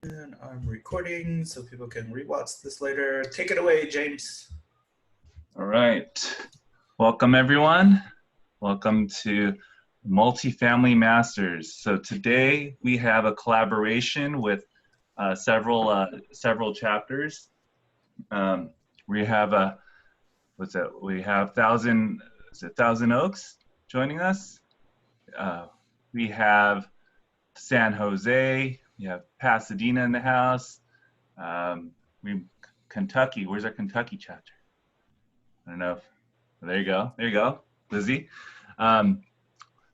And I'm recording so people can rewatch this later. Take it away, James. All right. Welcome, everyone. Welcome to Multifamily Masters. So today we have a collaboration with several chapters. We have We have Thousand Oaks joining us. We have San Jose. We have Pasadena in the house. Kentucky. Where's our Kentucky chapter? I don't know. There you go, Lizzie.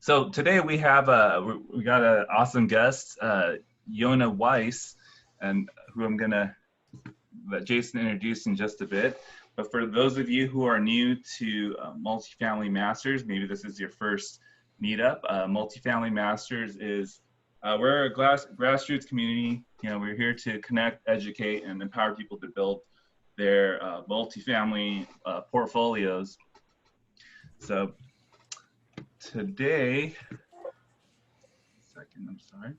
So today we got an awesome guest, Yonah Weiss, and who I'm gonna let Jason introduce in just a bit. But for those of you who are new to Multifamily Masters, maybe this is your first meetup. Multifamily Masters is we're a grassroots community. You know, we're here to connect, educate, and empower people to build their multifamily portfolios. So today, I'm sorry.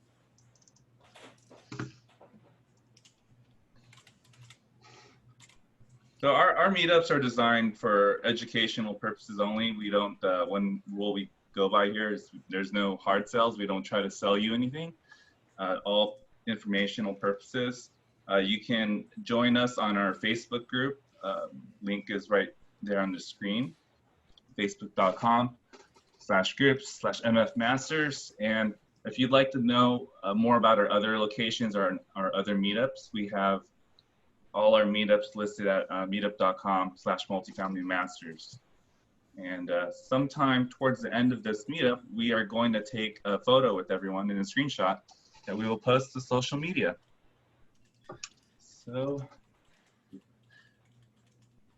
So our meetups are designed for educational purposes only. We don't, one rule we go by here is there's no hard sells. We don't try to sell you anything. All informational purposes. You can join us on our Facebook group. Link is right there on the screen, facebook.com/groups/mfmasters. And if you'd like to know more about our other locations or our other meetups, we have all our meetups listed at meetup.com/multifamilymasters. And sometime towards the end of this meetup, we are going to take a photo with everyone in a screenshot that we will post to social media. So,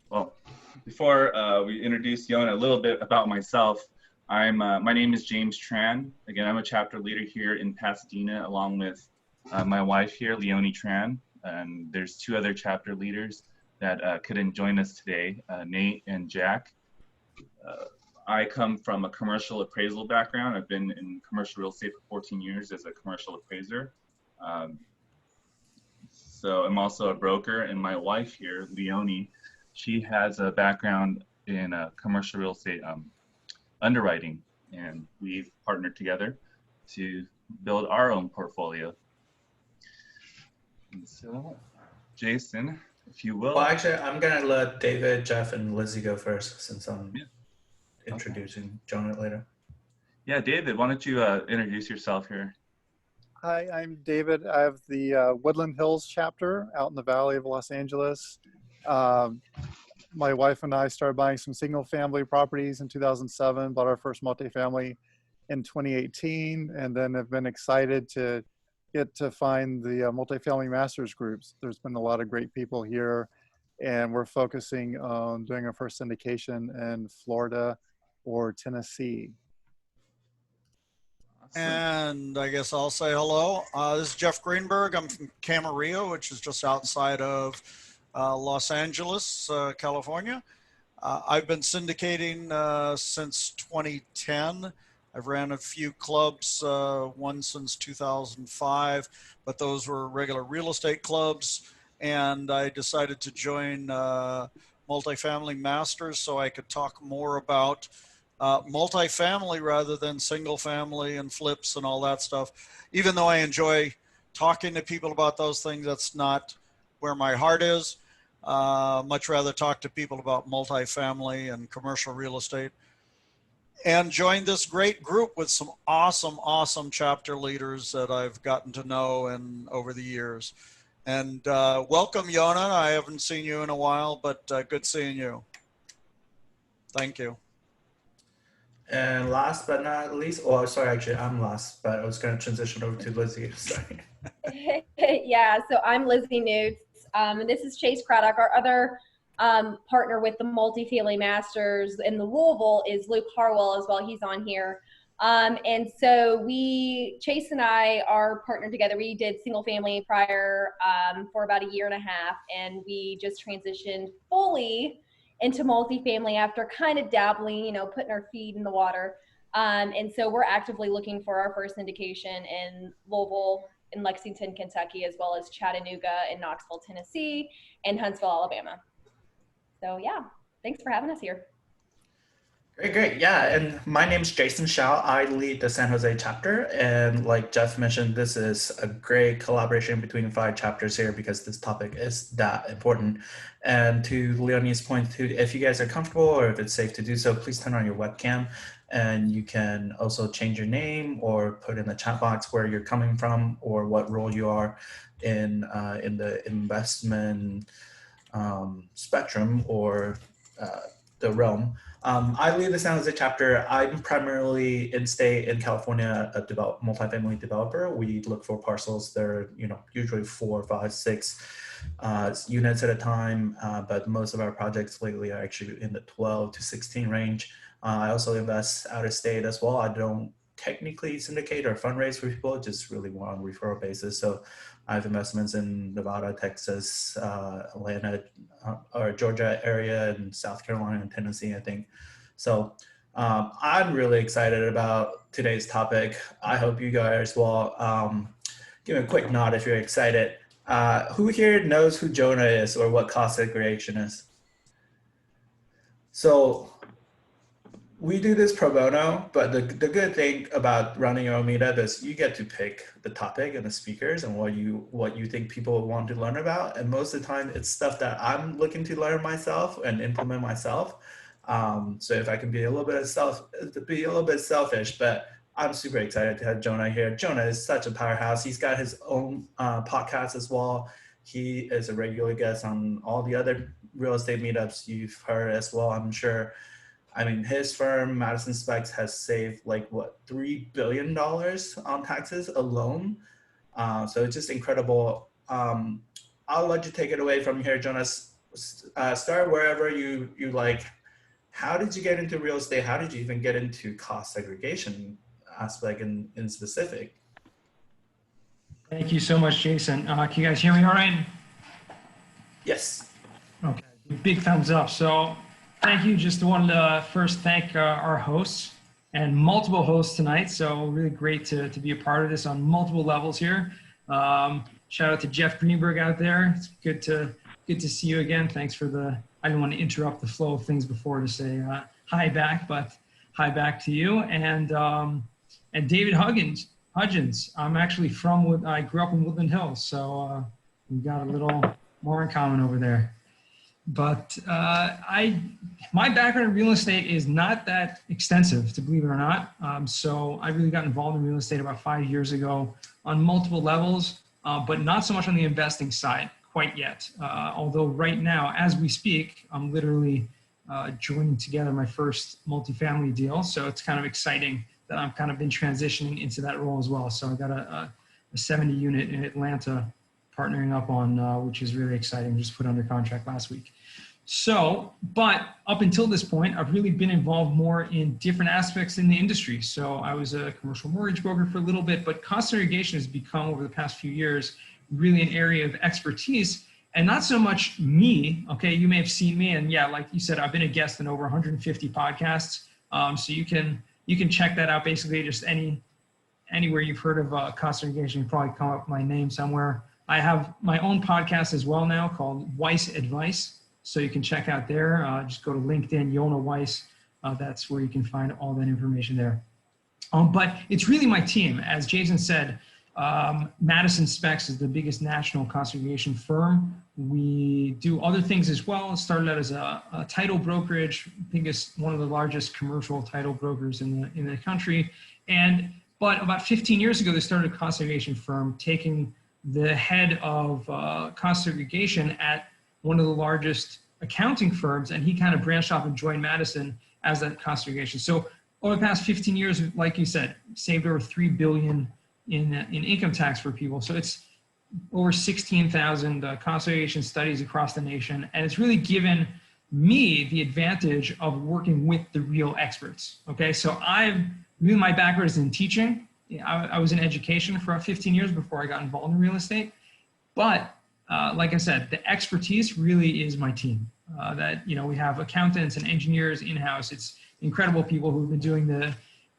well, before we introduce Yonah, a little bit about myself. My name is James Tran. Again, I'm a chapter leader here in Pasadena, along with my wife here, Leonie Tran. And there's two other chapter leaders that couldn't join us today, Nate and Jack. I come from a commercial appraisal background. I've been in commercial real estate for 14 years as a commercial appraiser. So I'm also a broker, and my wife here, Leonie, she has a background in commercial real estate underwriting, and we've partnered together to build our own portfolio. And so, Jason, if you will. Well, actually, I'm going to let David, Jeff, and Lizzie go first since I'm introducing Yonah later. Yeah, David, why don't you introduce yourself here? Hi, I'm David. I have the Woodland Hills chapter out in the Valley of Los Angeles. My wife and I started buying some single family properties in 2007, bought our first multifamily in 2018, and then have been excited to get to find the multifamily masters groups. There's been a lot of great people here, and we're focusing on doing our first syndication in Florida or Tennessee. And I guess I'll say hello. This is Jeff Greenberg. I'm from Camarillo, which is just outside of Los Angeles, California. I've been syndicating since 2010. I've ran a few clubs, one since 2005, but those were regular real estate clubs. And I decided to join Multifamily Masters so I could talk more about multifamily rather than single family and flips and all that stuff. Even though I enjoy talking to people about those things, that's not where my heart is. Much rather talk to people about multifamily and commercial real estate. And join this great group with some awesome chapter leaders that I've gotten to know over the years. And welcome, Yonah. I haven't seen you in a while, but good seeing you. Thank you. And last but not least, oh, sorry, actually, I'm last, but I was going to transition over to Lizzie. Sorry. Yeah, so I'm Lizzie Newts, and this is Chase Craddock. Our other partner with the Multifamily Masters in the Louisville is Luke Harwell as well. He's on here. And so Chase and I are partnered together. We did single family prior for about a year and a half, and we just transitioned fully into multifamily after kind of dabbling, putting our feet in the water. And so we're actively looking for our first syndication in Louisville, in Lexington, Kentucky, as well as Chattanooga and Knoxville, Tennessee, and Huntsville, Alabama. So yeah, thanks for having us here. Great. Yeah, and my name's Jason Shao. I lead the San Jose chapter, and like Jeff mentioned, this is a great collaboration between 5 chapters here because this topic is that important. And to Leonie's point, too, if you guys are comfortable or if it's safe to do so, please turn on your webcam, and you can also change your name or put in the chat box where you're coming from or what role you are in the investment spectrum or the realm. I lead the San Jose chapter. I'm primarily in-state in California, a multifamily developer. We look for parcels that are, usually 4, 5, 6 units at a time. But most of our projects lately are actually in the 12 to 16 range. I also invest out of state as well. I don't technically syndicate or fundraise for people, just really more on referral basis. So I have investments in Nevada, Texas, Atlanta, or Georgia area, and South Carolina and Tennessee, I think. So I'm really excited about today's topic. I hope you guys will give me a quick nod if you're excited. Who here knows who Yonah is or what cost segregation is? So we do this pro bono, but the good thing about running your own meetup is you get to pick the topic and the speakers and what you think people want to learn about. And most of the time, it's stuff that I'm looking to learn myself and implement myself. So if I can be a little bit selfish, but I'm super excited to have Yonah here. Yonah is such a powerhouse. He's got his own podcast as well. He is a regular guest on all the other real estate meetups you've heard as well, I'm sure. I mean, his firm, Madison Specs, has saved $3 billion on taxes alone. So it's just incredible. I'll let you take it away from here, Jonas. Start wherever you like. How did you get into real estate? How did you even get into cost segregation aspect in specific? Thank you so much, Jason. Can you guys hear me all right? Yes. Okay, big thumbs up. So thank you. Just wanted to first thank our hosts and multiple hosts tonight. So really great to be a part of this on multiple levels here. Shout out to Jeff Greenberg out there. It's good to see you again. Thanks for I didn't want to interrupt the flow of things before to say hi back, but hi back to you. And David Hudgens. I'm actually I grew up in Woodland Hills. So we got a little more in common over there. But my background in real estate is not that extensive, to believe it or not. So I really got involved in real estate about 5 years ago on multiple levels, but not so much on the investing side quite yet. Although right now, as we speak, I'm literally joining together my first multifamily deal. So it's kind of exciting that I'm kind of been transitioning into that role as well. So I got a 70 unit in Atlanta partnering up on, which is really exciting. Just put under contract last week. So, but up until this point, I've really been involved more in different aspects in the industry. So I was a commercial mortgage broker for a little bit, but cost segregation has become over the past few years really an area of expertise, and not so much me. Okay, you may have seen me, and yeah, like you said, I've been a guest in over 150 podcasts. So you can check that out. Basically, just anywhere you've heard of cost segregation, you probably come up with my name somewhere. I have my own podcast as well now called Weiss Advice. So you can check out there. Just go to LinkedIn, Yonah Weiss. That's where you can find all that information there. But it's really my team. As Jason said, Madison Specs is the biggest national cost segregation firm. We do other things as well. It started out as a title brokerage, one of the largest commercial title brokers in the country. But about 15 years ago, they started a cost segregation firm, taking the head of cost segregation at one of the largest accounting firms, and he kind of branched off and joined Madison as that cost segregation. So over the past 15 years, like you said, saved over $3 billion in income tax for people. So it's over 16,000 cost segregation studies across the nation, and it's really given me the advantage of working with the real experts. Okay, so my background is in teaching. I was in education for 15 years before I got involved in real estate. But like I said, the expertise really is my team. We have accountants and engineers in-house. It's incredible people who've been doing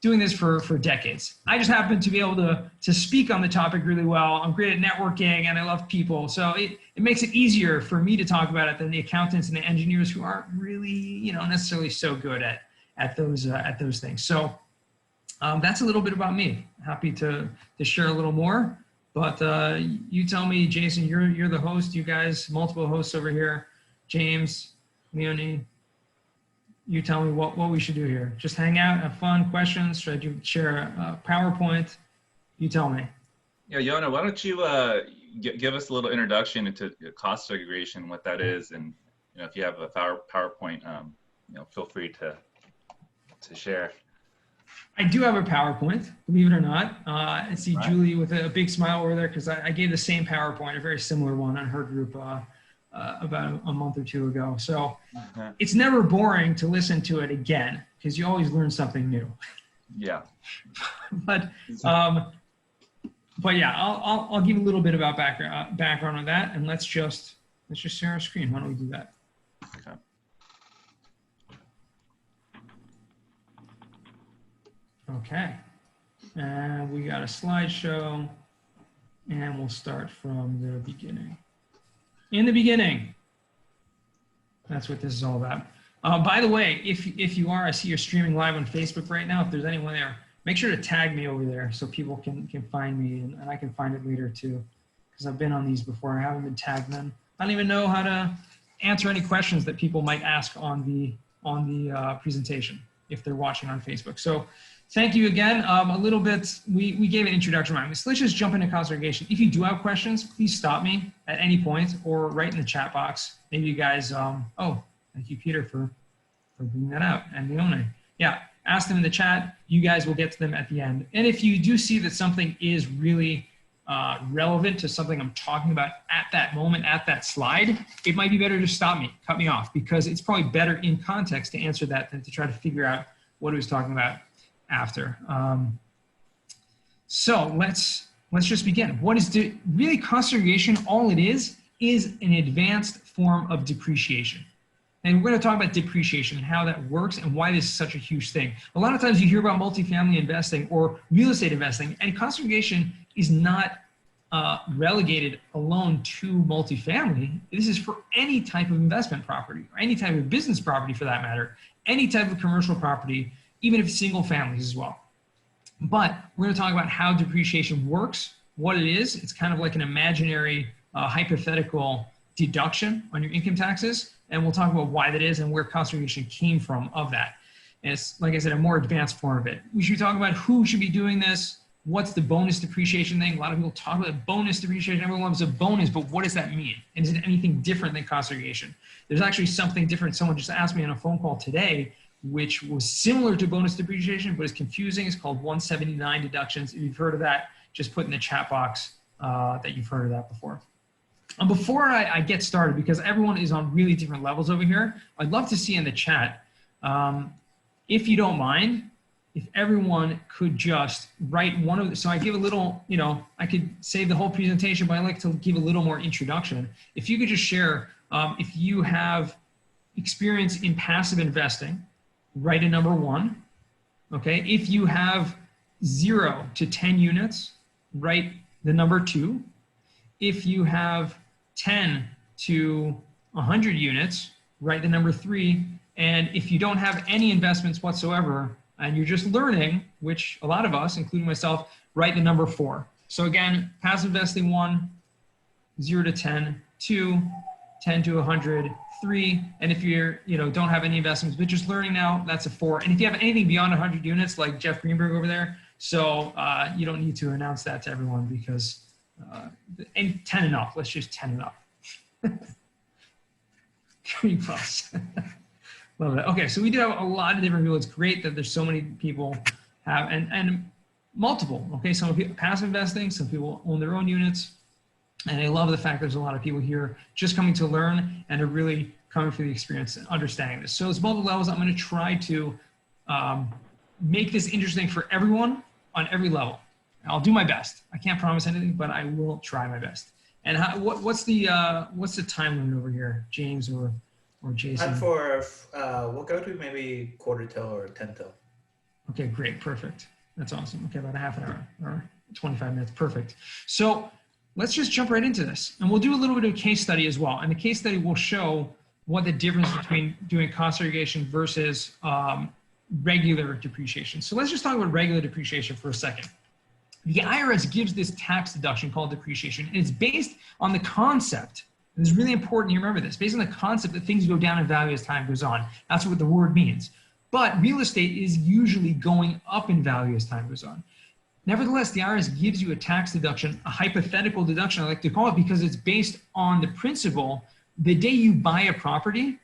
doing this for decades. I just happen to be able to speak on the topic really well. I'm great at networking and I love people. So it makes it easier for me to talk about it than the accountants and the engineers who aren't really, necessarily so good at those things. So that's a little bit about me. Happy to share a little more, but you tell me, Jason, you're the host, you guys, multiple hosts over here, James, Leonie, you tell me what we should do here. Just hang out, have fun, questions, should I share a PowerPoint? You tell me. Yeah, Yonah, why don't you give us a little introduction into cost segregation, what that is, and if you have a PowerPoint, feel free to share. I do have a PowerPoint, believe it or not. I see Right. Julie with a big smile over there because I gave the same PowerPoint, a very similar one on her group about a month or two ago. So it's never boring to listen to it again because you always learn something new. Yeah. but yeah, I'll give a little bit about background on that, and let's just share our screen. Why don't we do that? Okay. Okay, and we got a slideshow, and we'll start from the beginning. In the beginning, that's what this is all about. By the way, if you are, I see you're streaming live on Facebook right now. If there's anyone there, make sure to tag me over there so people can find me and I can find it later too, because I've been on these before. I haven't been tagged then. I don't even know how to answer any questions that people might ask on the presentation if they're watching on Facebook. So thank you again. A little bit, we gave an introduction around this. Let's just jump into cost segregation. If you do have questions, please stop me at any point or write in the chat box. Maybe you guys, oh, thank you, Peter, for bringing that out. And Leone, yeah, ask them in the chat. You guys will get to them at the end. And if you do see that something is really relevant to something I'm talking about at that moment, at that slide, it might be better to stop me, cut me off, because it's probably better in context to answer that than to try to figure out what he was talking about after. So let's just begin. What is really cost segregation? All it is an advanced form of depreciation. And we're going to talk about depreciation and how that works and why this is such a huge thing. A lot of times you hear about multifamily investing or real estate investing, and cost segregation is not relegated alone to multifamily. This is for any type of investment property, or any type of business property for that matter, any type of commercial property, even if it's single families as well. But we're going to talk about how depreciation works, what it is. It's kind of like an imaginary hypothetical deduction on your income taxes. And we'll talk about why that is and where cost segregation came from of that. And it's, like I said, a more advanced form of it. We should talk about who should be doing this. What's the bonus depreciation thing? A lot of people talk about bonus depreciation. Everyone loves a bonus, but what does that mean? And is it anything different than cost segregation? There's actually something different. Someone just asked me on a phone call today, which was similar to bonus depreciation, but is confusing. It's called 179 deductions. If you've heard of that, just put in the chat box that you've heard of that before. Before I get started, because everyone is on really different levels over here, I'd love to see in the chat, if you don't mind, if everyone could just write one of the, so I give a little, I could save the whole presentation, but I like to give a little more introduction. If you could just share, if you have experience in passive investing, write a number 1, okay? If you have 0 to 10 units, write the number 2. If you have 10 to 100 units, write the number 3. And if you don't have any investments whatsoever, and you're just learning, which a lot of us, including myself, write the number 4. So again, passive investing 1, 0 to 10, 2, 10 to 100, 3. And if you're, don't have any investments, but just learning now, that's a 4. And if you have anything beyond 100 units, like Jeff Greenberg over there, so you don't need to announce that to everyone because, and 10 and up, let's just 10 and up. Green plus. Love it. Okay, so we do have a lot of different people. It's great that there's so many people have, and multiple, okay? Some people passive investing, some people own their own units. And I love the fact there's a lot of people here just coming to learn and are really coming for the experience and understanding this. So it's multiple levels. I'm going to try to make this interesting for everyone on every level. I'll do my best. I can't promise anything, but I will try my best. And what's the time limit over here, James or Jason? And for we'll go to maybe quarter till or 10 till. Okay, great, perfect. That's awesome. Okay, about a half an hour or 25 minutes, perfect. So let's just jump right into this. And we'll do a little bit of a case study as well. And the case study will show what the difference between doing cost segregation versus regular depreciation. So let's just talk about regular depreciation for a second. The IRS gives this tax deduction called depreciation, and it's based on the concept, and it's really important you remember this, based on the concept that things go down in value as time goes on. That's what the word means. But real estate is usually going up in value as time goes on. Nevertheless, the IRS gives you a tax deduction, a hypothetical deduction, I like to call it, because it's based on the principle, the day you buy a property,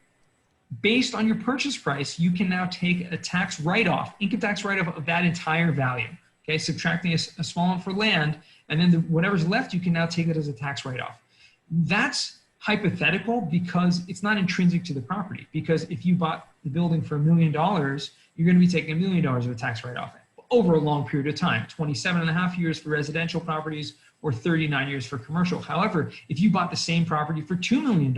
based on your purchase price, you can now take a tax write-off, income tax write-off of that entire value. Okay, subtracting a small amount for land, and then whatever's left, you can now take it as a tax write-off. That's hypothetical because it's not intrinsic to the property. Because if you bought the building for $1 million, you're going to be taking $1 million of a tax write-off over a long period of time, 27.5 years for residential properties or 39 years for commercial. However, if you bought the same property for $2 million,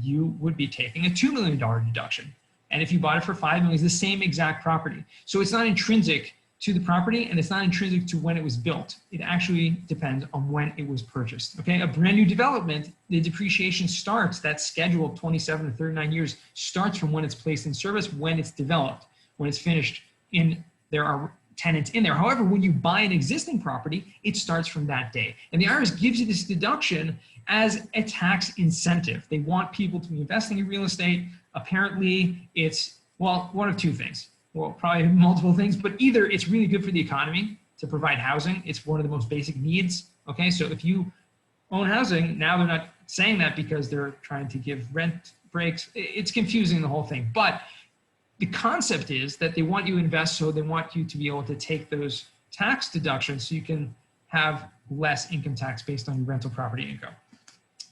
you would be taking a $2 million deduction. And if you bought it for $5 million, it's the same exact property. So it's not intrinsic to the property, and it's not intrinsic to when it was built. It actually depends on when it was purchased. Okay, a brand new development, the depreciation starts, that schedule of 27 to 39 years starts from when it's placed in service, when it's developed, when it's finished, there are tenants in there. However, when you buy an existing property, it starts from that day. And the IRS gives you this deduction as a tax incentive. They want people to be investing in real estate. Apparently, it's, well, one of two things. Well, probably multiple things, but either it's really good for the economy to provide housing. It's one of the most basic needs. Okay, so if you own housing, now they're not saying that because they're trying to give rent breaks. It's confusing, the whole thing. But the concept is that they want you to invest, so they want you to be able to take those tax deductions so you can have less income tax based on your rental property income.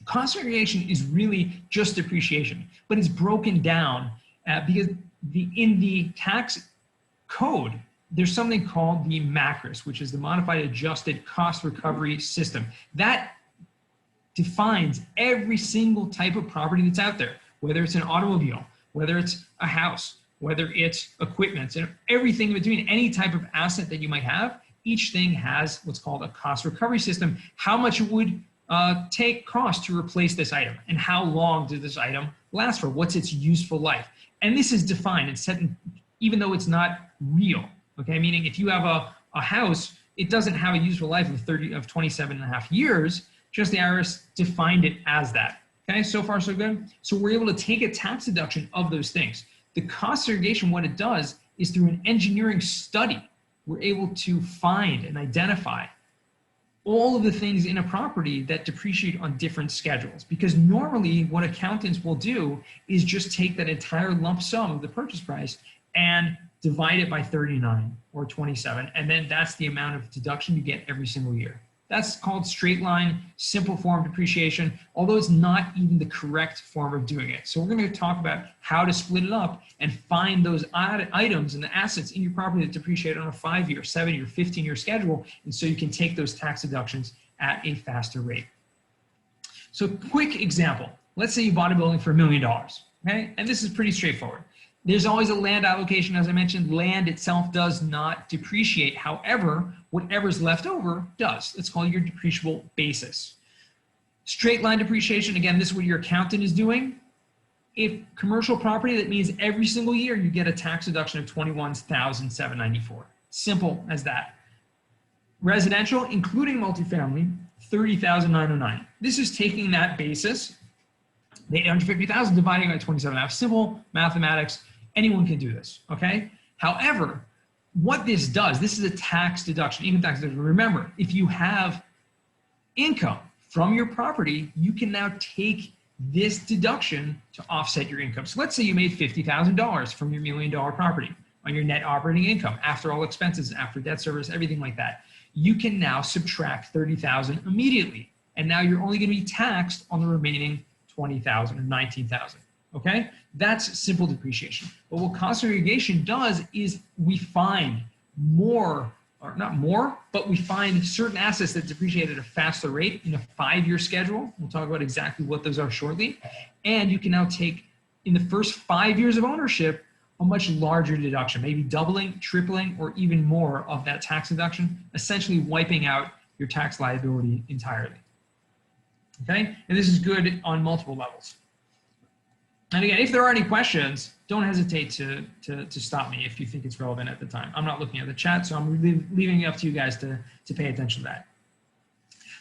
Cost segregation is really just depreciation, but it's broken down because in the tax code, there's something called the MACRS, which is the Modified Adjusted Cost Recovery System. That defines every single type of property that's out there, whether it's an automobile, whether it's a house, whether it's equipment, and everything in between, any type of asset that you might have. Each thing has what's called a cost recovery system, how much it would take cost to replace this item, and how long does this item last for, what's its useful life. And this is defined and set in, even though it's not real, okay? Meaning if you have a house, it doesn't have a useful life of 27.5 years, just the IRS defined it as that, okay? So far, so good. So we're able to take a tax deduction of those things. The cost segregation, what it does is through an engineering study, we're able to find and identify all of the things in a property that depreciate on different schedules. Because normally what accountants will do is just take that entire lump sum of the purchase price and divide it by 39 or 27. And then that's the amount of deduction you get every single year. That's called straight line, simple form depreciation, although it's not even the correct form of doing it. So we're going to talk about how to split it up and find those items and the assets in your property that depreciate on a 5-year, 7-year, 15-year schedule, and so you can take those tax deductions at a faster rate. So quick example. Let's say you bought a building for $1 million, okay? And this is pretty straightforward. There's always a land allocation. As I mentioned, land itself does not depreciate. However, whatever's left over does. It's called your depreciable basis. Straight line depreciation, again, this is what your accountant is doing. If commercial property, that means every single year you get a tax deduction of $21,794. Simple as that. Residential, including multifamily, $30,909. This is taking that basis, the $850,000 dividing by 27.5. Simple mathematics. Anyone can do this, okay? However, what this does, this is a tax deduction, income tax deduction. Remember, if you have income from your property, you can now take this deduction to offset your income. So let's say you made $50,000 from your $1 million property on your net operating income, after all expenses, after debt service, everything like that. You can now subtract $30,000 immediately. And now you're only gonna be taxed on the remaining $20,000 or $19,000, okay? That's simple depreciation. But what cost segregation does is we find more, or not more, but we find certain assets that depreciate at a faster rate in a 5-year schedule. We'll talk about exactly what those are shortly. And you can now take, in the first 5 years of ownership, a much larger deduction, maybe doubling, tripling, or even more of that tax deduction, essentially wiping out your tax liability entirely. Okay, and this is good on multiple levels. And again, if there are any questions, don't hesitate to stop me if you think it's relevant at the time. I'm not looking at the chat, so I'm leaving it up to you guys to pay attention to that.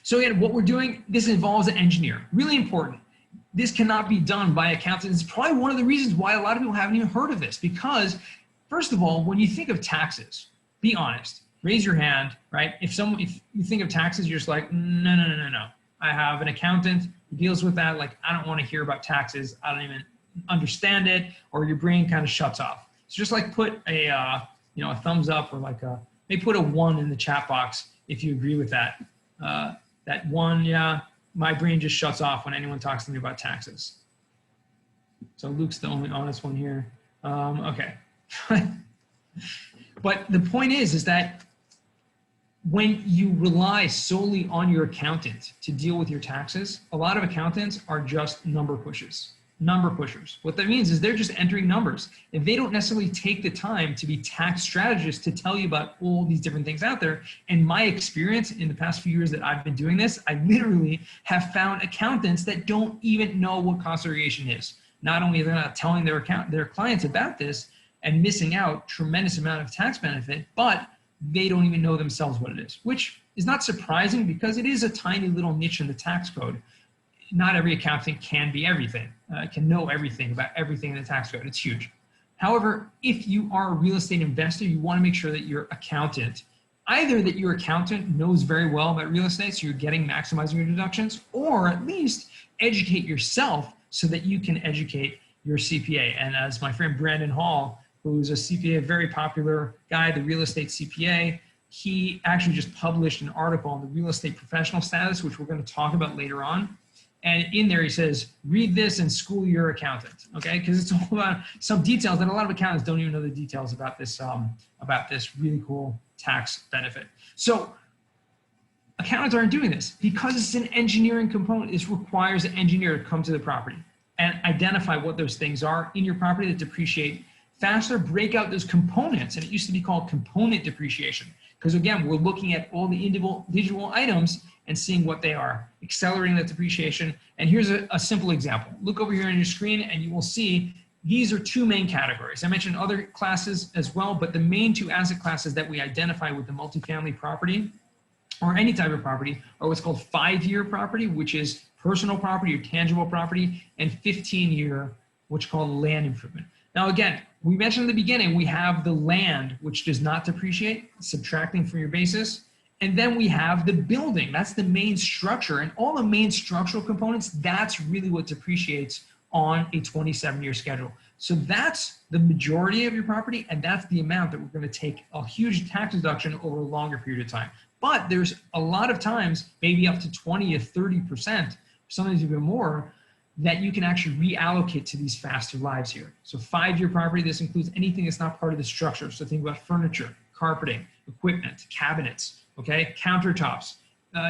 So again, what we're doing, this involves an engineer. Really important. This cannot be done by accountants. It's probably one of the reasons why a lot of people haven't even heard of this, because first of all, when you think of taxes, be honest, raise your hand, right? If you think of taxes, you're just like, no. I have an accountant who deals with that. Like, I don't want to hear about taxes. I don't even understand it, or your brain kind of shuts off. So just like put a, a thumbs up, or like maybe put a 1 in the chat box if you agree with that. That 1, yeah, my brain just shuts off when anyone talks to me about taxes. So Luke's the only honest one here. Okay. But the point is that when you rely solely on your accountant to deal with your taxes, a lot of accountants are just number pushers. What that means is they're just entering numbers, and they don't necessarily take the time to be tax strategists to tell you about all these different things out there. And my experience in the past few years that I've been doing this, I literally have found accountants that don't even know what cost segregation is. Not only are they not telling their clients about this and missing out tremendous amount of tax benefit, but they don't even know themselves what it is, which is not surprising because it is a tiny little niche in the tax code. Not every accountant can be everything, can know everything about everything in the tax code. It's huge. However, if you are a real estate investor, you want to make sure that your accountant, either that your accountant knows very well about real estate, so you're maximizing your deductions, or at least educate yourself so that you can educate your CPA. And as my friend Brandon Hall, who's a CPA, a very popular guy, the real estate CPA, he actually just published an article on the real estate professional status, which we're going to talk about later on. And in there he says, read this and school your accountant, okay? Because it's all about some details that a lot of accountants don't even know the details about this really cool tax benefit. So accountants aren't doing this because it's an engineering component. This requires an engineer to come to the property and identify what those things are in your property that depreciate faster, break out those components. And it used to be called component depreciation. Because again, we're looking at all the individual items and seeing what they are, accelerating that depreciation. And here's a simple example. Look over here on your screen and you will see these are 2 main categories. I mentioned other classes as well, but the main 2 asset classes that we identify with the multifamily property or any type of property are what's called 5-year property, which is personal property or tangible property, and 15-year, which is called land improvement. Now, again, we mentioned in the beginning, we have the land, which does not depreciate, subtracting from your basis. And then we have the building. That's the main structure. And all the main structural components, that's really what depreciates on a 27-year schedule. So that's the majority of your property, and that's the amount that we're going to take a huge tax deduction over a longer period of time. But there's a lot of times, maybe up to 20 to 30%, sometimes even more, that you can actually reallocate to these faster lives here. So 5-year property, this includes anything that's not part of the structure. So think about furniture, carpeting, equipment, cabinets, okay, countertops.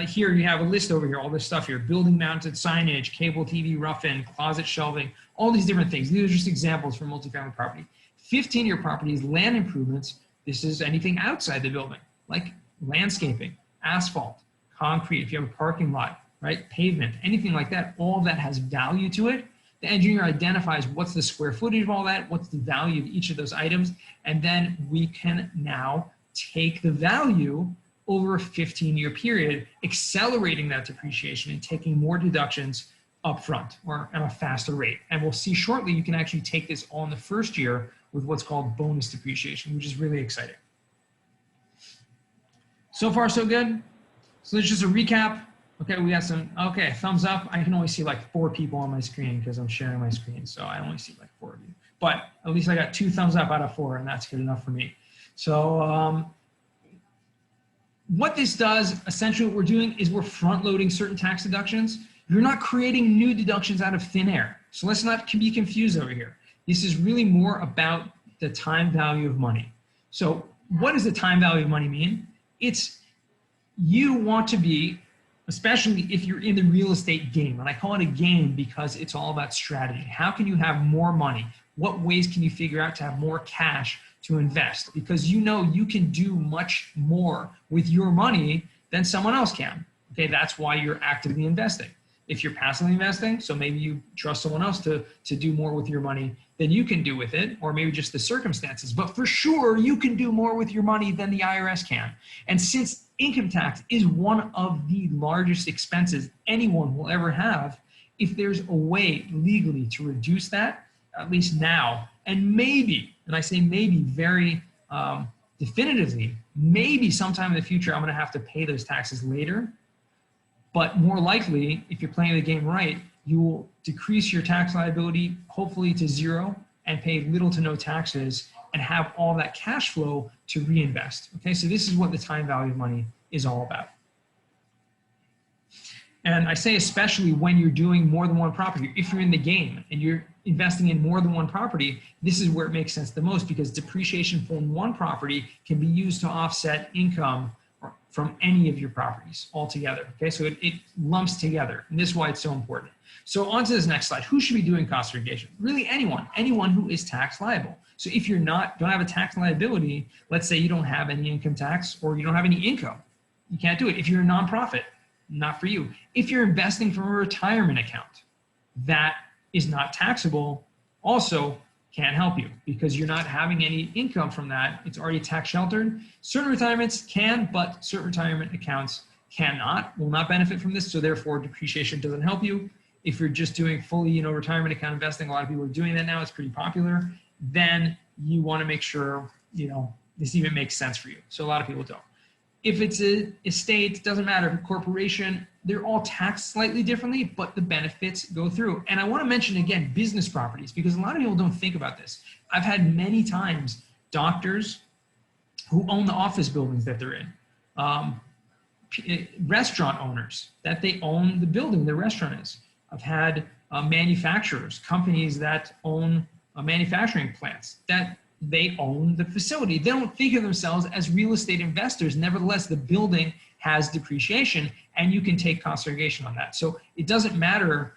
Here you have a list over here, all this stuff here, building mounted signage, cable TV, rough-in, closet shelving, all these different things. These are just examples for multifamily property. 15-year property is land improvements. This is anything outside the building, like landscaping, asphalt, concrete, if you have a parking lot, right, pavement, anything like that, all of that has value to it. The engineer identifies what's the square footage of all that, what's the value of each of those items, and then we can now take the value over a 15-year period, accelerating that depreciation and taking more deductions up front or at a faster rate. And we'll see shortly, you can actually take this all in the first year with what's called bonus depreciation, which is really exciting. So far, so good. So there's just a recap. Okay, we got some, okay, thumbs up. I can only see like 4 people on my screen because I'm sharing my screen. So I only see like 4 of you. But at least I got 2 thumbs up out of 4, and that's good enough for me. So what this does, essentially what we're doing is we're front loading certain tax deductions. You're not creating new deductions out of thin air. So let's not be confused over here. This is really more about the time value of money. So what does the time value of money mean? It's you want to be, especially if you're in the real estate game, and I call it a game because it's all about strategy. How can you have more money What ways can you figure out to have more cash to invest? Because you know you can do much more with your money than someone else can. Okay, that's why you're actively investing. If you're passively investing, so maybe you trust someone else to do more with your money than you can do with it, or maybe just the circumstances. But for sure, you can do more with your money than the IRS can. And since income tax is one of the largest expenses anyone will ever have, if there's a way legally to reduce that, at least now, and maybe, and I say maybe very definitively, maybe sometime in the future, I'm going to have to pay those taxes later. But more likely, if you're playing the game right, you will decrease your tax liability, hopefully to zero, and pay little to no taxes and have all that cash flow to reinvest. Okay, so this is what the time value of money is all about. And I say especially when you're doing more than one property. If you're in the game and you're investing in more than one property, this is where it makes sense the most, because depreciation from one property can be used to offset income from any of your properties altogether. Okay, so it lumps together, and this is why it's so important. So on to this next slide. Who should be doing cost segregation? Really anyone who is tax liable. So if you're don't have a tax liability, let's say you don't have any income tax or you don't have any income, you can't do it. If you're a nonprofit, not for you. If you're investing from a retirement account, that is not taxable, also can't help you because you're not having any income from that. It's already tax sheltered. Certain retirements can, but certain retirement accounts cannot, will not benefit from this. So therefore depreciation doesn't help you. If you're just doing fully, retirement account investing, a lot of people are doing that now, it's pretty popular, then you want to make sure, this even makes sense for you. So a lot of people don't. If it's a estate, it doesn't matter. If a corporation, they're all taxed slightly differently, but the benefits go through. And I want to mention again, business properties, because a lot of people don't think about this. I've had many times doctors who own the office buildings that they're in, restaurant owners that they own the building the restaurant is. I've had manufacturers, companies that own manufacturing plants that they own the facility. They don't think of themselves as real estate investors. Nevertheless, the building has depreciation and you can take cost segregation on that. So it doesn't matter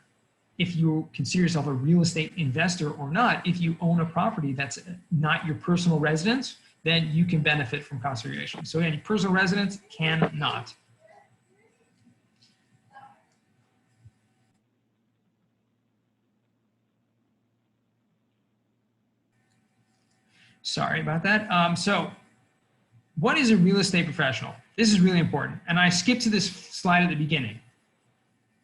if you consider yourself a real estate investor or not. If you own a property that's not your personal residence, then you can benefit from cost segregation. So again, your personal residence cannot. Sorry about that. So what is a real estate professional? This is really important. And I skipped to this slide at the beginning.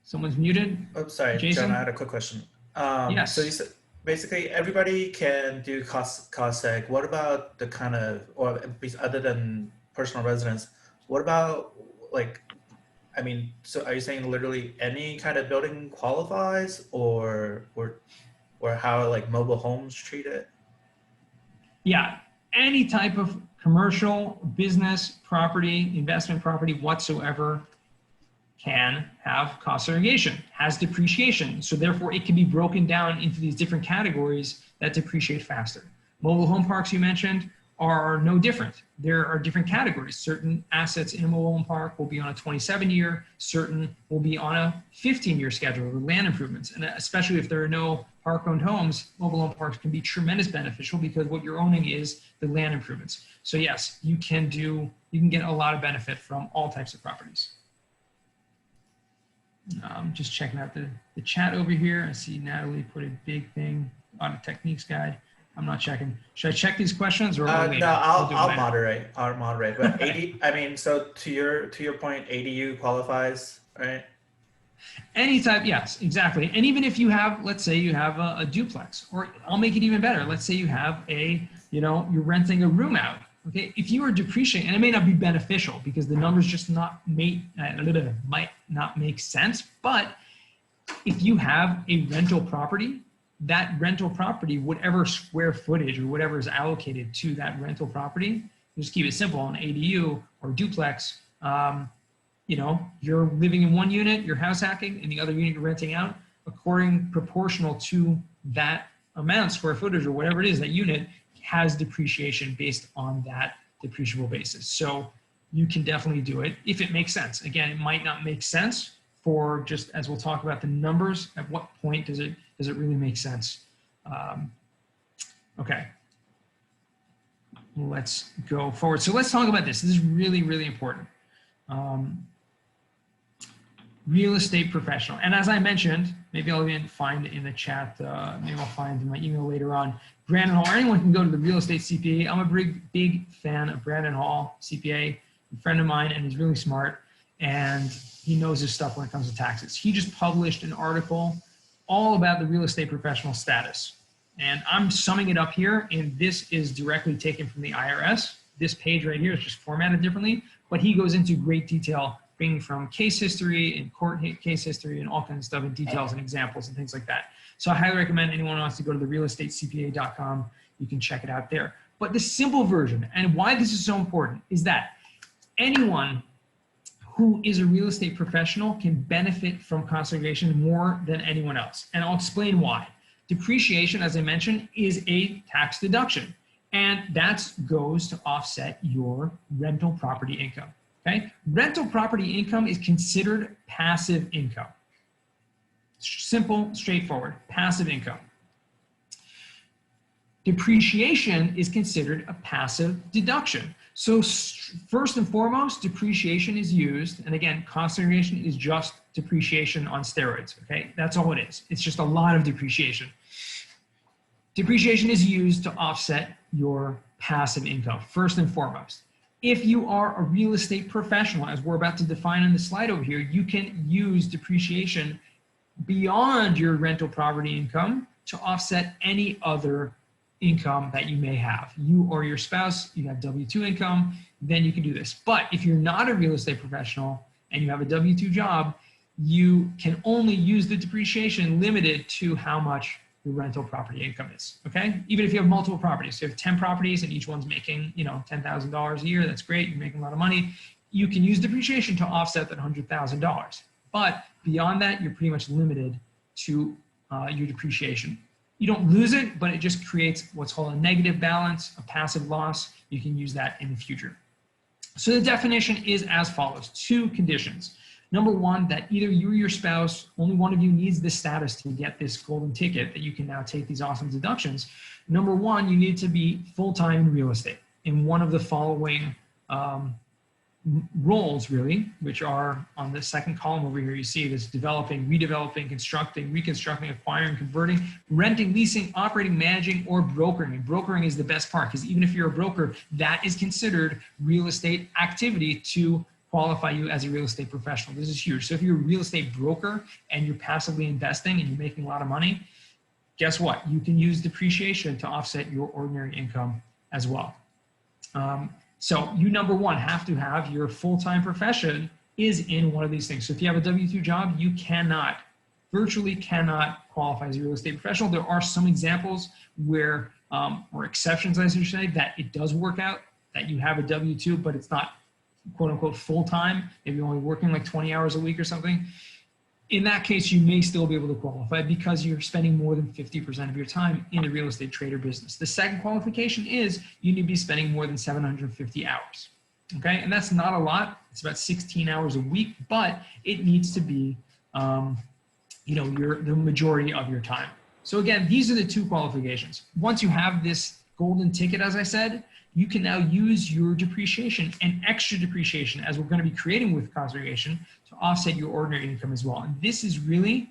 Someone's muted. Oh, sorry, Jason? John, I had a quick question. Yes. So you said basically everybody can do cost seg. What about the kind of, or other than personal residence, what about so are you saying literally any kind of building qualifies or how like mobile homes treat it? Yeah, any type of commercial, business, property, investment property whatsoever can have cost segregation, has depreciation. So therefore it can be broken down into these different categories that depreciate faster. Mobile home parks you mentioned are no different. There are different categories. Certain assets in a mobile home park will be on a 27-year, certain will be on a 15-year schedule with land improvements. And especially if there are no park-owned homes, mobile home parks can be tremendous beneficial because what you're owning is the land improvements. So yes, you can get a lot of benefit from all types of properties. Just checking out the chat over here. I see Natalie put a big thing on a techniques guide. I'm not checking. Should I check these questions or later? No, I'll moderate. I'll moderate. But 80. So to your point, ADU qualifies, right? Any type, yes, exactly. And even if you have, let's say you have a duplex, or I'll make it even better. Let's say you have you're renting a room out. Okay, if you are depreciating, and it may not be beneficial because the numbers just might not make sense. But if you have a rental property, that rental property, whatever square footage or whatever is allocated to that rental property, just keep it simple, an ADU or duplex, you're living in one unit, you're house hacking, and the other unit you're renting out, proportional to that amount, square footage or whatever it is, that unit has depreciation based on that depreciable basis. So you can definitely do it if it makes sense. Again, it might not make sense for just, as we'll talk about the numbers, at what point does it really make sense? Okay. Let's go forward. So let's talk about this. This is really, really important. Real estate professional. And as I mentioned, maybe I'll even find in the chat, maybe I'll find in my email later on, Brandon Hall, or anyone can go to the Real Estate CPA. I'm a big fan of Brandon Hall, CPA, a friend of mine, and he's really smart, and he knows his stuff when it comes to taxes. He just published an article all about the real estate professional status. And I'm summing it up here, and this is directly taken from the IRS. This page right here is just formatted differently, but he goes into great detail, bringing from case history and court case history and all kinds of stuff and details and examples and things like that. So I highly recommend anyone who wants to go to the realestatecpa.com. You can check it out there. But the simple version, and why this is so important, is that anyone who is a real estate professional can benefit from cost segregation more than anyone else. And I'll explain why. Depreciation, as I mentioned, is a tax deduction, and that goes to offset your rental property income. Okay? Rental property income is considered passive income. Simple, straightforward, passive income. Depreciation is considered a passive deduction. So first and foremost, depreciation is used, and again, cost segregation is just depreciation on steroids, okay? That's all it is. It's just a lot of depreciation. Depreciation is used to offset your passive income, first and foremost. If you are a real estate professional, as we're about to define on the slide over here, you can use depreciation beyond your rental property income to offset any other income that you may have. You or your spouse, you have W-2 income, then you can do this. But if you're not a real estate professional and you have a W-2 job, you can only use the depreciation limited to how much your rental property income is, okay? Even if you have multiple properties, so you have 10 properties and each one's making, you know, $10,000 a year, that's great, you're making a lot of money. You can use depreciation to offset that $100,000. But beyond that, you're pretty much limited to your depreciation. You don't lose it, but it just creates what's called a negative balance, a passive loss. You can use that in the future. So the definition is as follows, 2 conditions. Number 1, that either you or your spouse, only one of you needs this status to get this golden ticket that you can now take these awesome deductions. Number 1, you need to be full-time in real estate in one of the following roles, really, which are on the second column over here. You see this: developing, redeveloping, constructing, reconstructing, acquiring, converting, renting, leasing, operating, managing, or brokering. And brokering is the best part, because even if you're a broker, that is considered real estate activity to qualify you as a real estate professional. This is huge. So if you're a real estate broker and you're passively investing and you're making a lot of money, guess what? You can use depreciation to offset your ordinary income as well. So you, number 1, have to have your full-time profession is in one of these things. So if you have a W-2 job, you cannot, virtually cannot qualify as a real estate professional. There are some examples where, or exceptions, I should say, that it does work out, that you have a W-2, but it's not quote unquote full-time, maybe only working like 20 hours a week or something. In that case, you may still be able to qualify because you're spending more than 50% of your time in the real estate trader business. The second qualification is you need to be spending more than 750 hours. Okay, and that's not a lot. It's about 16 hours a week, but it needs to be, you know, the majority of your time. So again, these are the 2 qualifications. Once you have this golden ticket, as I said, you can now use your depreciation and extra depreciation, as we're going to be creating with cost segregation, to offset your ordinary income as well. And this is really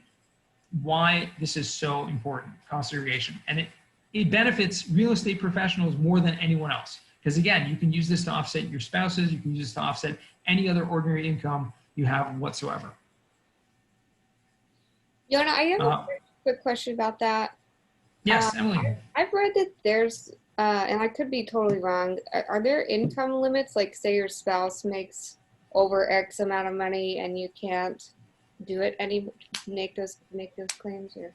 why this is so important, cost segregation. And it benefits real estate professionals more than anyone else. Because again, you can use this to offset your spouses, you can use this to offset any other ordinary income you have whatsoever. Yonah, I have a quick question about that. Yes, Emily. I've read that there's, and I could be totally wrong, are there income limits? Like say your spouse makes over X amount of money and you can't do it make those claims? Or?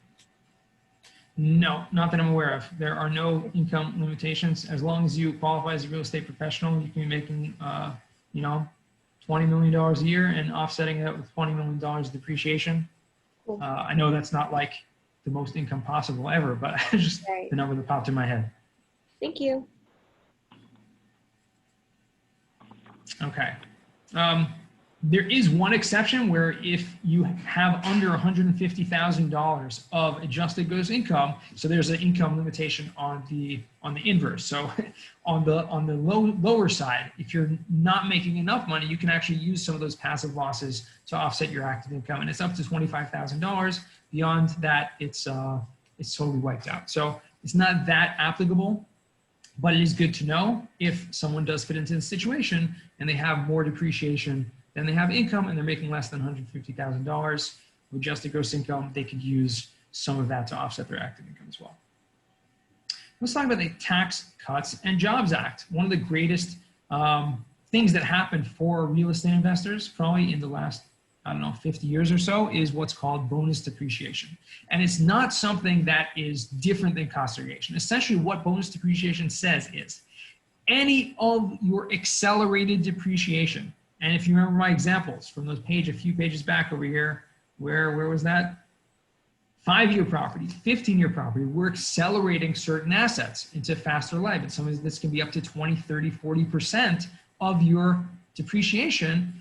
No, not that I'm aware of. There are no income limitations. As long as you qualify as a real estate professional, you can be making, you know, $20 million a year and offsetting that with $20 million of depreciation. Cool. I know that's not like the most income possible ever, but just right. The number that popped in my head. Thank you. Okay. There is one exception where if you have under $150,000 of adjusted gross income, so there's an income limitation on the inverse. So on the lower side, if you're not making enough money, you can actually use some of those passive losses to offset your active income, and it's up to $25,000. Beyond that, it's totally wiped out. So it's not that applicable, but it is good to know if someone does fit into the situation and they have more depreciation than they have income and they're making less than $150,000 with adjusted gross income, they could use some of that to offset their active income as well. Let's talk about the Tax Cuts and Jobs Act. One of the greatest things that happened for real estate investors probably in the last, 50 years or so is what's called bonus depreciation. And it's not something that is different than cost segregation. Essentially what bonus depreciation says is any of your accelerated depreciation, and if you remember my examples from those a few pages back over here, where was that? 5-year property, 15-year property, we're accelerating certain assets into faster life. And some of this can be up to 20, 30, 40% of your depreciation.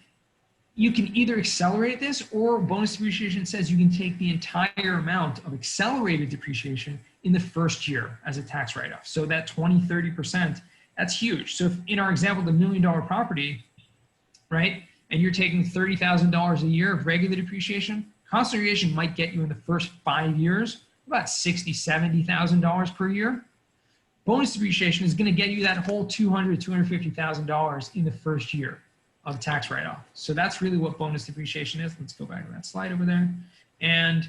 You can either accelerate this, or bonus depreciation says you can take the entire amount of accelerated depreciation in the first year as a tax write-off. So that 20, 30%, that's huge. So if in our example, the $1 million property, right, and you're taking $30,000 a year of regular depreciation, cost segregation might get you in the first 5 years about $60,000, $70,000 per year. Bonus depreciation is going to get you that whole $200,000, $250,000 in the first year of tax write-off. So that's really what bonus depreciation is. Let's go back to that slide over there. And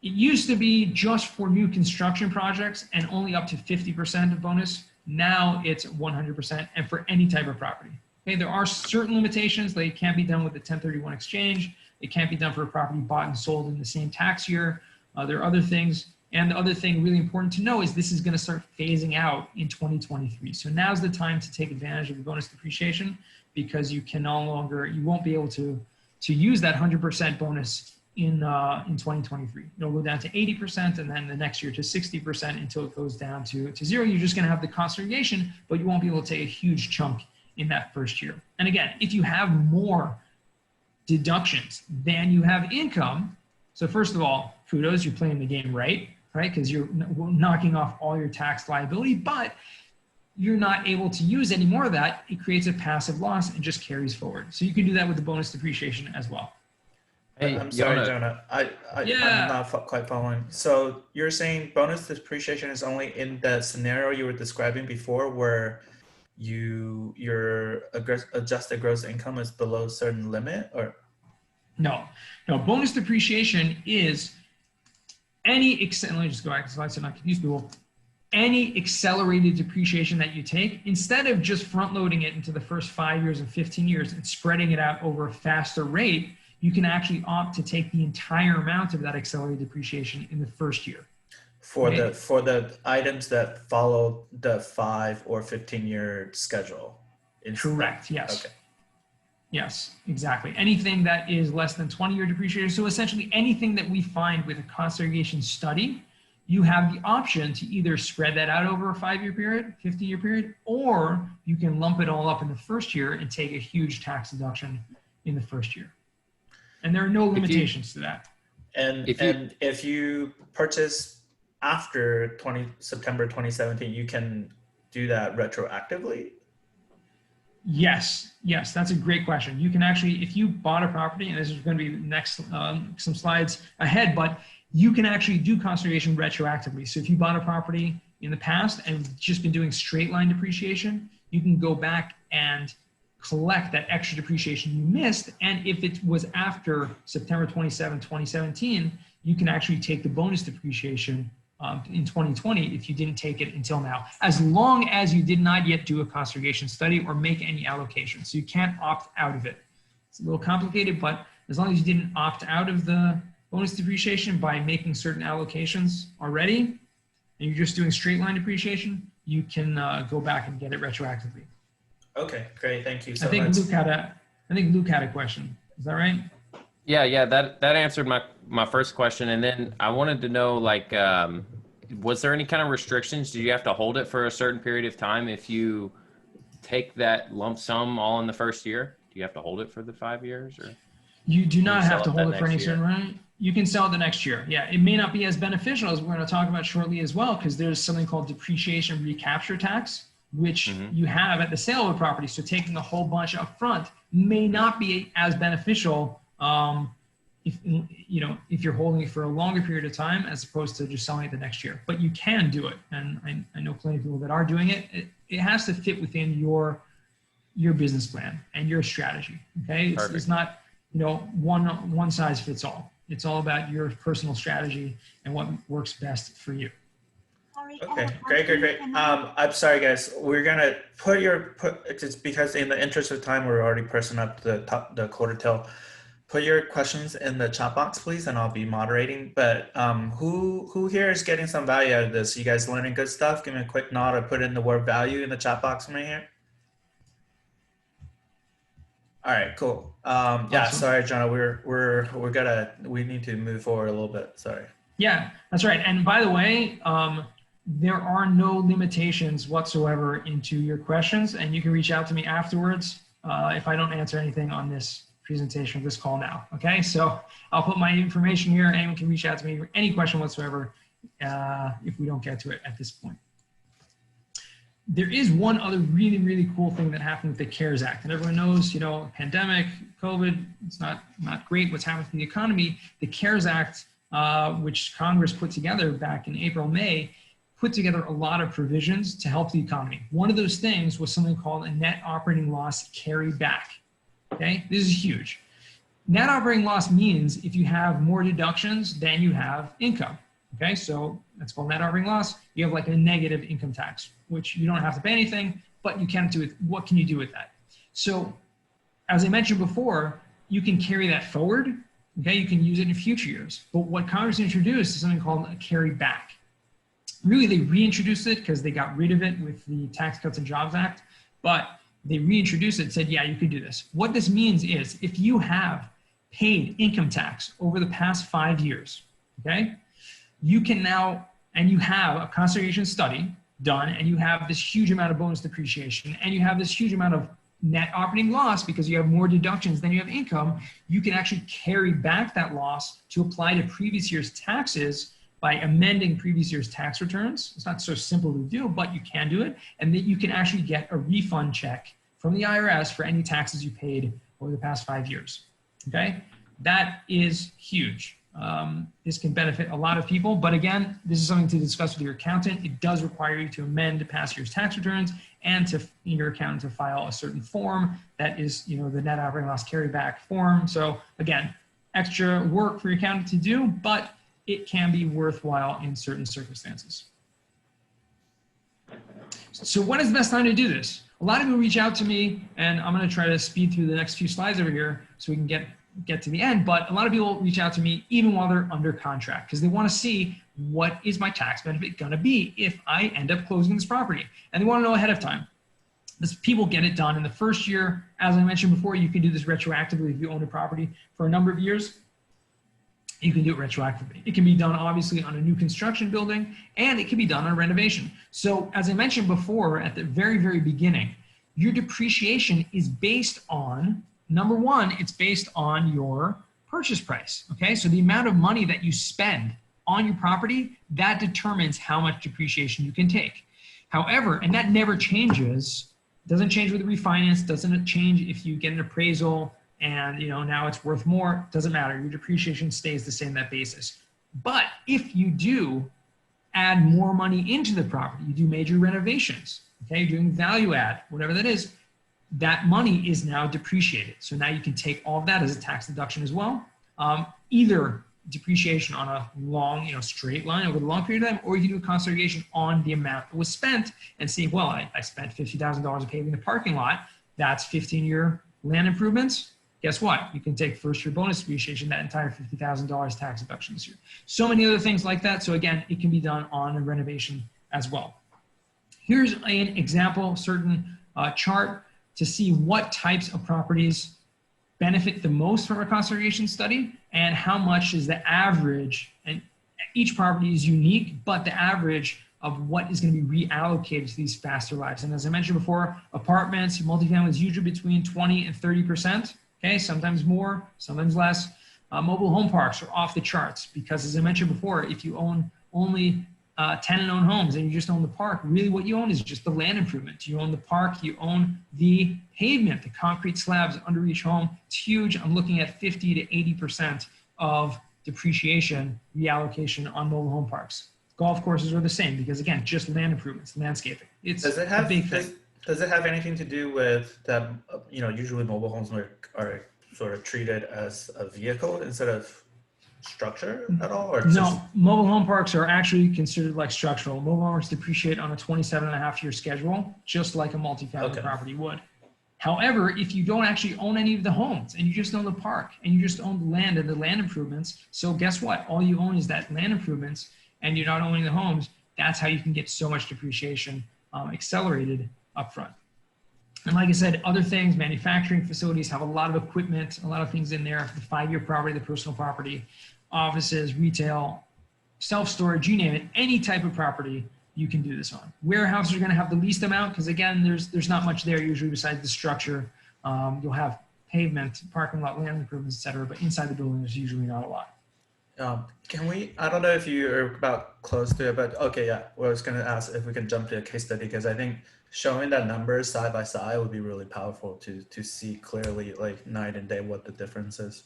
it used to be just for new construction projects and only up to 50% of bonus. Now it's 100% and for any type of property. Okay, there are certain limitations. They can't be done with the 1031 exchange. It can't be done for a property bought and sold in the same tax year. There are other things. And the other thing really important to know is this is going to start phasing out in 2023. So now's the time to take advantage of the bonus depreciation, because you won't be able to use that 100% bonus in 2023. It'll go down to 80% and then the next year to 60% until it goes down to zero. You're just going to have the cost segregation, but you won't be able to take a huge chunk in that first year. And again, if you have more deductions than you have income, so first of all, kudos, you're playing the game right? Because you're knocking off all your tax liability, but you're not able to use any more of that. It creates a passive loss and just carries forward. So you can do that with the bonus depreciation as well. Hey, I'm sorry, Jonah. I'm not quite following. So you're saying bonus depreciation is only in the scenario you were describing before, where your adjusted gross income is below a certain limit, or? No, bonus depreciation is let me just go back to the slide so I'm not confused people. Any accelerated depreciation that you take, instead of just front loading it into the first 5 years and 15 years and spreading it out over a faster rate, you can actually opt to take the entire amount of that accelerated depreciation in the first year. For the items that follow the 5 or 15-year schedule. Correct, yes. Okay. Yes, exactly. Anything that is less than 20-year depreciation. So essentially anything that we find with a cost segregation study, you have the option to either spread that out over a 5-year period, 15-year period, or you can lump it all up in the first year and take a huge tax deduction in the first year. And there are no limitations to that. And if you purchase after September 2017, you can do that retroactively? Yes, that's a great question. You can actually, if you bought a property, and this is going to be next, some slides ahead, but you can actually do cost segregation retroactively. So if you bought a property in the past and just been doing straight line depreciation, you can go back and collect that extra depreciation you missed. And if it was after September 27, 2017, you can actually take the bonus depreciation in 2020 if you didn't take it until now, as long as you did not yet do a cost segregation study or make any allocations. So you can't opt out of it. It's a little complicated, but as long as you didn't opt out of the bonus depreciation by making certain allocations already, and you're just doing straight line depreciation, you can go back and get it retroactively. Okay, great. Thank you so much. I think Luke had a question. Is that right? Yeah. That answered my first question. And then I wanted to know, like, was there any kind of restrictions? Do you have to hold it for a certain period of time if you take that lump sum all in the first year? you have to hold it for the 5 years, or? You do not sell have to it hold that it for any next year? certain run. You can sell it the next year. Yeah, it may not be as beneficial as we're going to talk about shortly as well, because there's something called depreciation recapture tax, which Mhm. you have at the sale of a property. So taking a whole bunch up front may not be as beneficial if if you're holding it for a longer period of time as opposed to just selling it the next year. But you can do it, and I know plenty of people that are doing it. It has to fit within your business plan and your strategy. Okay, it's Perfect. not one size fits all. It's all about your personal strategy and what works best for you. Okay, great. I'm sorry, guys. We're gonna it's because in the interest of time, we're already pressing up the quarter till. Put your questions in the chat box, please, and I'll be moderating. But who here is getting some value out of this? You guys learning good stuff? Give me a quick nod or put in the word value in the chat box for me here. All right, cool. Yeah, Awesome. sorry, Jonah. We need to move forward a little bit. Sorry. Yeah, that's right. And by the way, there are no limitations whatsoever into your questions, and you can reach out to me afterwards if I don't answer anything on this presentation of this call now. Okay, so I'll put my information here. Anyone can reach out to me for any question whatsoever if we don't get to it at this point. There is one other really, really cool thing that happened with the CARES Act. And everyone knows, pandemic, COVID, it's not great what's happened to the economy. The CARES Act, which Congress put together back in April, May, put together a lot of provisions to help the economy. One of those things was something called a net operating loss carry back. Okay, this is huge. Net operating loss means if you have more deductions than you have income. Okay, so that's called net operating loss. You have like a negative income tax, which you don't have to pay anything, but you can do it. What can you do with that? So as I mentioned before, you can carry that forward. Okay, you can use it in future years. But what Congress introduced is something called a carry back. Really, they reintroduced it because they got rid of it with the Tax Cuts and Jobs Act, but they reintroduced it and said, yeah, you could do this. What this means is if you have paid income tax over the past 5 years, okay, you can now, and you have a cost segregation study done, and you have this huge amount of bonus depreciation, and you have this huge amount of net operating loss because you have more deductions than you have income, you can actually carry back that loss to apply to previous year's taxes by amending previous year's tax returns. It's not so simple to do, but you can do it. And that you can actually get a refund check from the IRS for any taxes you paid over the past 5 years, okay? That is huge. This can benefit a lot of people, but again, this is something to discuss with your accountant. It does require you to amend past year's tax returns and to your accountant to file a certain form that is, the net operating loss carryback form. So again, extra work for your accountant to do, but it can be worthwhile in certain circumstances. So when is the best time to do this? A lot of people reach out to me, and I'm going to try to speed through the next few slides over here so we can get to the end, but a lot of people reach out to me even while they're under contract because they want to see what is my tax benefit going to be if I end up closing this property, and they want to know ahead of time. This, people get it done in the first year. As I mentioned before, you can do this retroactively if you own a property for a number of years. You can do it retroactively. It can be done obviously on a new construction building, and it can be done on renovation. So as I mentioned before at the very, very beginning, your depreciation is based on, number one, it's based on your purchase price, okay? So the amount of money that you spend on your property, that determines how much depreciation you can take. However, and that never changes, doesn't change with refinance, doesn't change if you get an appraisal and now it's worth more, doesn't matter. Your depreciation stays the same on that basis. But if you do add more money into the property, you do major renovations, okay, doing value add, whatever that is, that money is now depreciated. So now you can take all of that as a tax deduction as well. Either depreciation on a long, straight line over the long period of time, or you can do a cost segregation on the amount that was spent and see, well, I spent $50,000 paving the parking lot. That's 15-year land improvements. Guess what? You can take first year bonus depreciation, that entire $50,000 tax deduction this year. So many other things like that. So again, it can be done on a renovation as well. Here's an example, certain chart to see what types of properties benefit the most from our cost segregation study and how much is the average, and each property is unique, but the average of what is going to be reallocated to these faster lives. And as I mentioned before, apartments, multifamily is usually between 20 and 30%. Okay, sometimes more, sometimes less. Mobile home parks are off the charts because, as I mentioned before, if you own only tenant-owned homes and you just own the park, really what you own is just the land improvement. You own the park, you own the pavement, the concrete slabs under each home. It's huge. I'm looking at 50 to 80% of depreciation reallocation on mobile home parks. Golf courses are the same because, again, just land improvements, landscaping. It's a big thing. Does it have anything to do with that? Usually mobile homes are sort of treated as a vehicle instead of structure at all? Or no, mobile home parks are actually considered like structural. Mobile homes depreciate on a 27.5-year schedule, just like a multifamily property would. However, if you don't actually own any of the homes and you just own the park and you just own the land and the land improvements, so guess what? All you own is that land improvements and you're not owning the homes. That's how you can get so much depreciation accelerated upfront. And like I said, other things, manufacturing facilities have a lot of equipment, a lot of things in there, the 5-year property, the personal property, offices, retail, self-storage, you name it, any type of property you can do this on. Warehouses are going to have the least amount because, again, there's not much there usually besides the structure. You'll have pavement, parking lot, land improvements, et cetera, but inside the building there's usually not a lot. I don't know if you're about close to it, but okay, yeah. Well, I was going to ask if we can jump to a case study because I think showing that numbers side by side would be really powerful to see clearly, like night and day, what the difference is.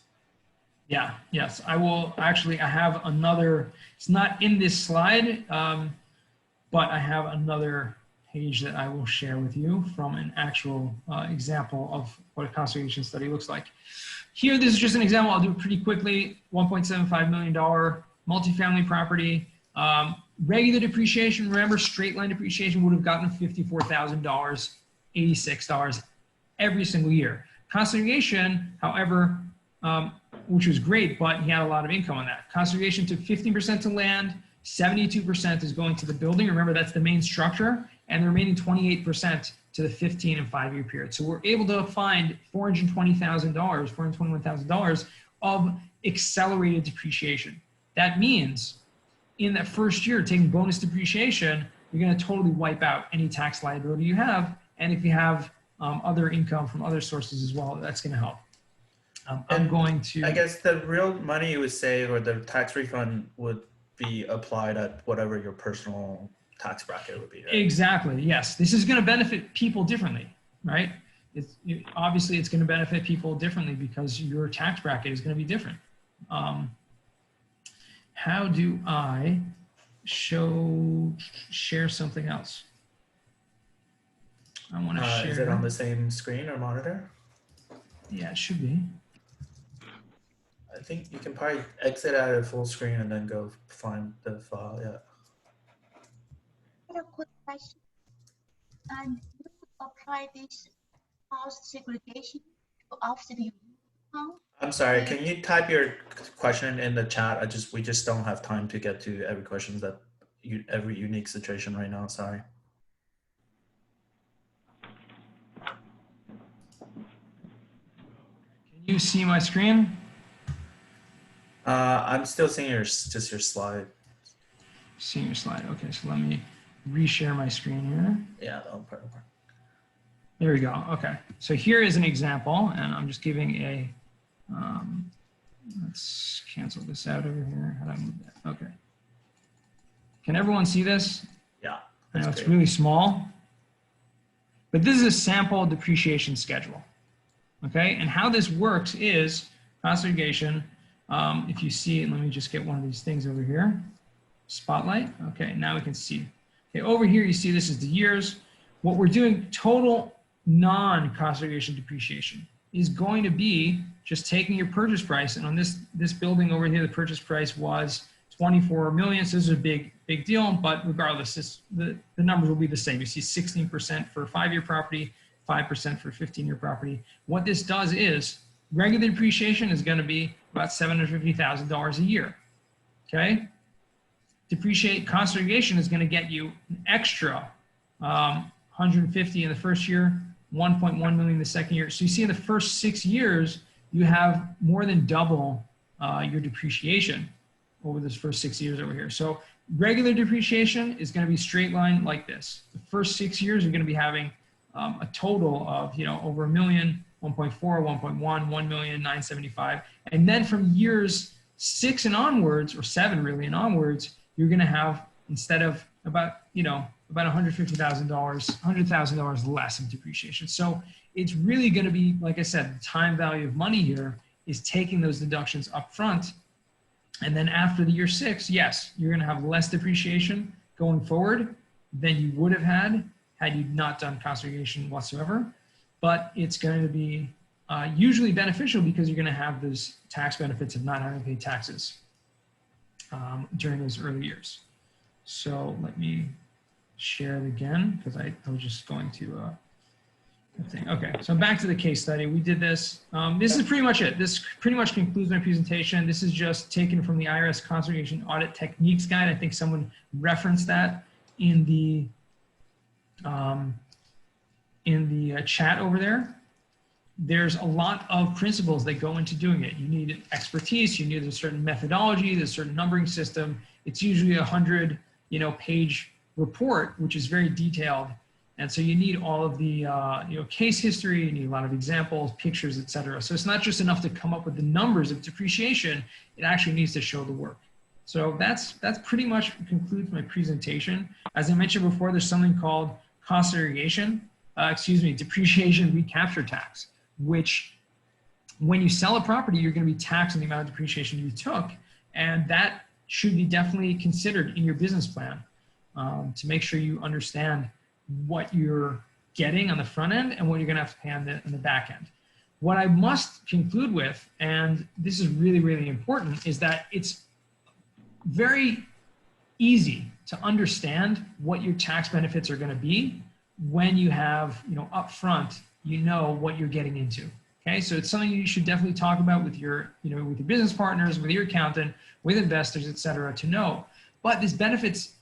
Yeah, yes, I will. Actually, I have another, it's not in this slide, but I have another page that I will share with you from an actual example of what a cost segregation study looks like. Here, this is just an example. I'll do it pretty quickly. $1.75 million multifamily property. Regular depreciation, remember, straight line depreciation would have gotten $54,000, $86 every single year. Cost segregation, however, which was great, but he had a lot of income on that. Cost segregation took 15% to land, 72% is going to the building. Remember, that's the main structure, and the remaining 28% to the 15 and 5-year period. So we're able to find $420,000, $421,000 of accelerated depreciation. That means in that first year, taking bonus depreciation, you're going to totally wipe out any tax liability you have. And if you have other income from other sources as well, that's going to help. I'm going to... I guess the real money you would save or the tax refund would be applied at whatever your personal tax bracket would be. Right? Exactly, yes. This is going to benefit people differently, right? Obviously, it's going to benefit people differently because your tax bracket is going to be different. How do I share something else? I want to share. Is it on the same screen or monitor? Yeah, it should be. I think you can probably exit out of full screen and then go find the file. Yeah. I have a quick question. And you apply this cost segregation to offset your income? I'm sorry. Can you type your question in the chat? We just don't have time to get to every question every unique situation right now. Sorry. Can you see my screen? I'm still seeing just your slide. Seeing your slide. Okay, so let me reshare my screen here. Yeah, that'll part. There we go. Okay, so here is an example, and I'm just giving a. Let's cancel this out over here. How do I move that? Okay. Can everyone see this? Yeah. I know it's really small, but this is a sample depreciation schedule. Okay, and how this works is cost segregation. If you see it, let me just get one of these things over here. Spotlight. Okay, now we can see. Okay, over here you see this is the years. What we're doing, total non-cost segregation depreciation, is going to be just taking your purchase price, and on this building over here, the purchase price was 24 million. So this is a big deal, but regardless, the numbers will be the same. You see 16% for a 5-year property, 5% for a 15-year property. What this does is regular depreciation is going to be about $750,000 a year. Okay, cost segregation is going to get you an extra 150 in the first year, 1.1 million the second year. So you see in the first 6 years, you have more than double your depreciation over this first 6 years over here. So regular depreciation is going to be straight line like this. The first 6 years, you're going to be having a total of, over $1 million, 1.4, 1.1, 1,975,000. And then from years 6 and onwards, or 7 really and onwards, you're going to have, instead of about $150,000, $100,000 less of depreciation. So it's really going to be, like I said, the time value of money here is taking those deductions up front. And then after the year 6, yes, you're going to have less depreciation going forward than you would have had you not done cost segregation whatsoever. But it's going to be usually beneficial because you're going to have those tax benefits of not having to pay taxes during those early years. So let me share it again because I was just going to okay, so back to the case study. We did this. This is pretty much it. This pretty much concludes my presentation. This is just taken from the IRS Cost Segregation Audit Techniques Guide. I think someone referenced that in the chat over there. There's a lot of principles that go into doing it. You need expertise. You need a certain methodology. There's a certain numbering system. It's usually a 100 page report, which is very detailed. And so you need all of the case history, you need a lot of examples, pictures, etc. So it's not just enough to come up with the numbers of depreciation, it actually needs to show the work. So that's pretty much concludes my presentation. As I mentioned before, there's something called cost segregation, depreciation recapture tax, which when you sell a property, you're going to be taxed on the amount of depreciation you took. And that should be definitely considered in your business plan to make sure you understand what you're getting on the front end and what you're going to have to pay on the back end. What I must conclude with, and this is really, really important, is that it's very easy to understand what your tax benefits are going to be when you have, upfront, what you're getting into. Okay, so it's something you should definitely talk about with your, with your business partners, with your accountant, with investors, et cetera, to know. But this benefits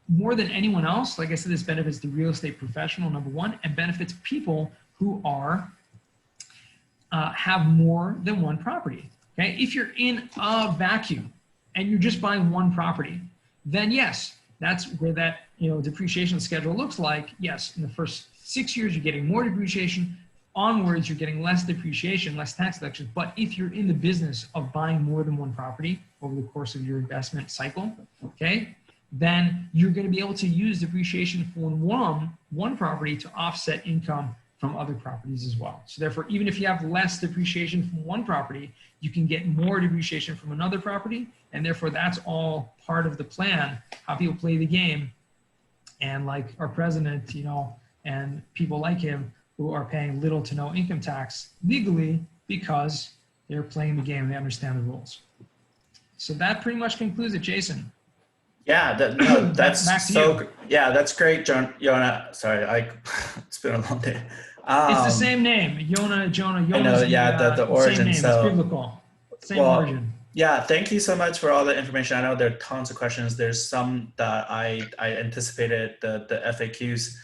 more than anyone else. Like I said, this benefits the real estate professional, number one, and benefits people who are have more than one property. Okay, if you're in a vacuum and you're just buying one property, then yes, that's where that depreciation schedule looks like. Yes, in the first 6 years you're getting more depreciation. Onwards, you're getting less depreciation, less tax deductions. But if you're in the business of buying more than one property over the course of your investment cycle, okay, then you're going to be able to use depreciation for one property to offset income from other properties as well. So therefore, even if you have less depreciation from one property, you can get more depreciation from another property. And therefore, that's all part of the plan, how people play the game. And like our president, and people like him who are paying little to no income tax legally because they're playing the game and they understand the rules. So that pretty much concludes it, Jason. Yeah, that's so. Yeah, that's great, Yonah. Sorry, it's been a long day. It's the same name, Yonah, Jonah. I know, yeah, the origin. Same name. It's biblical. Same origin. Yeah, thank you so much for all the information. I know there are tons of questions. There's some that I anticipated, the FAQs.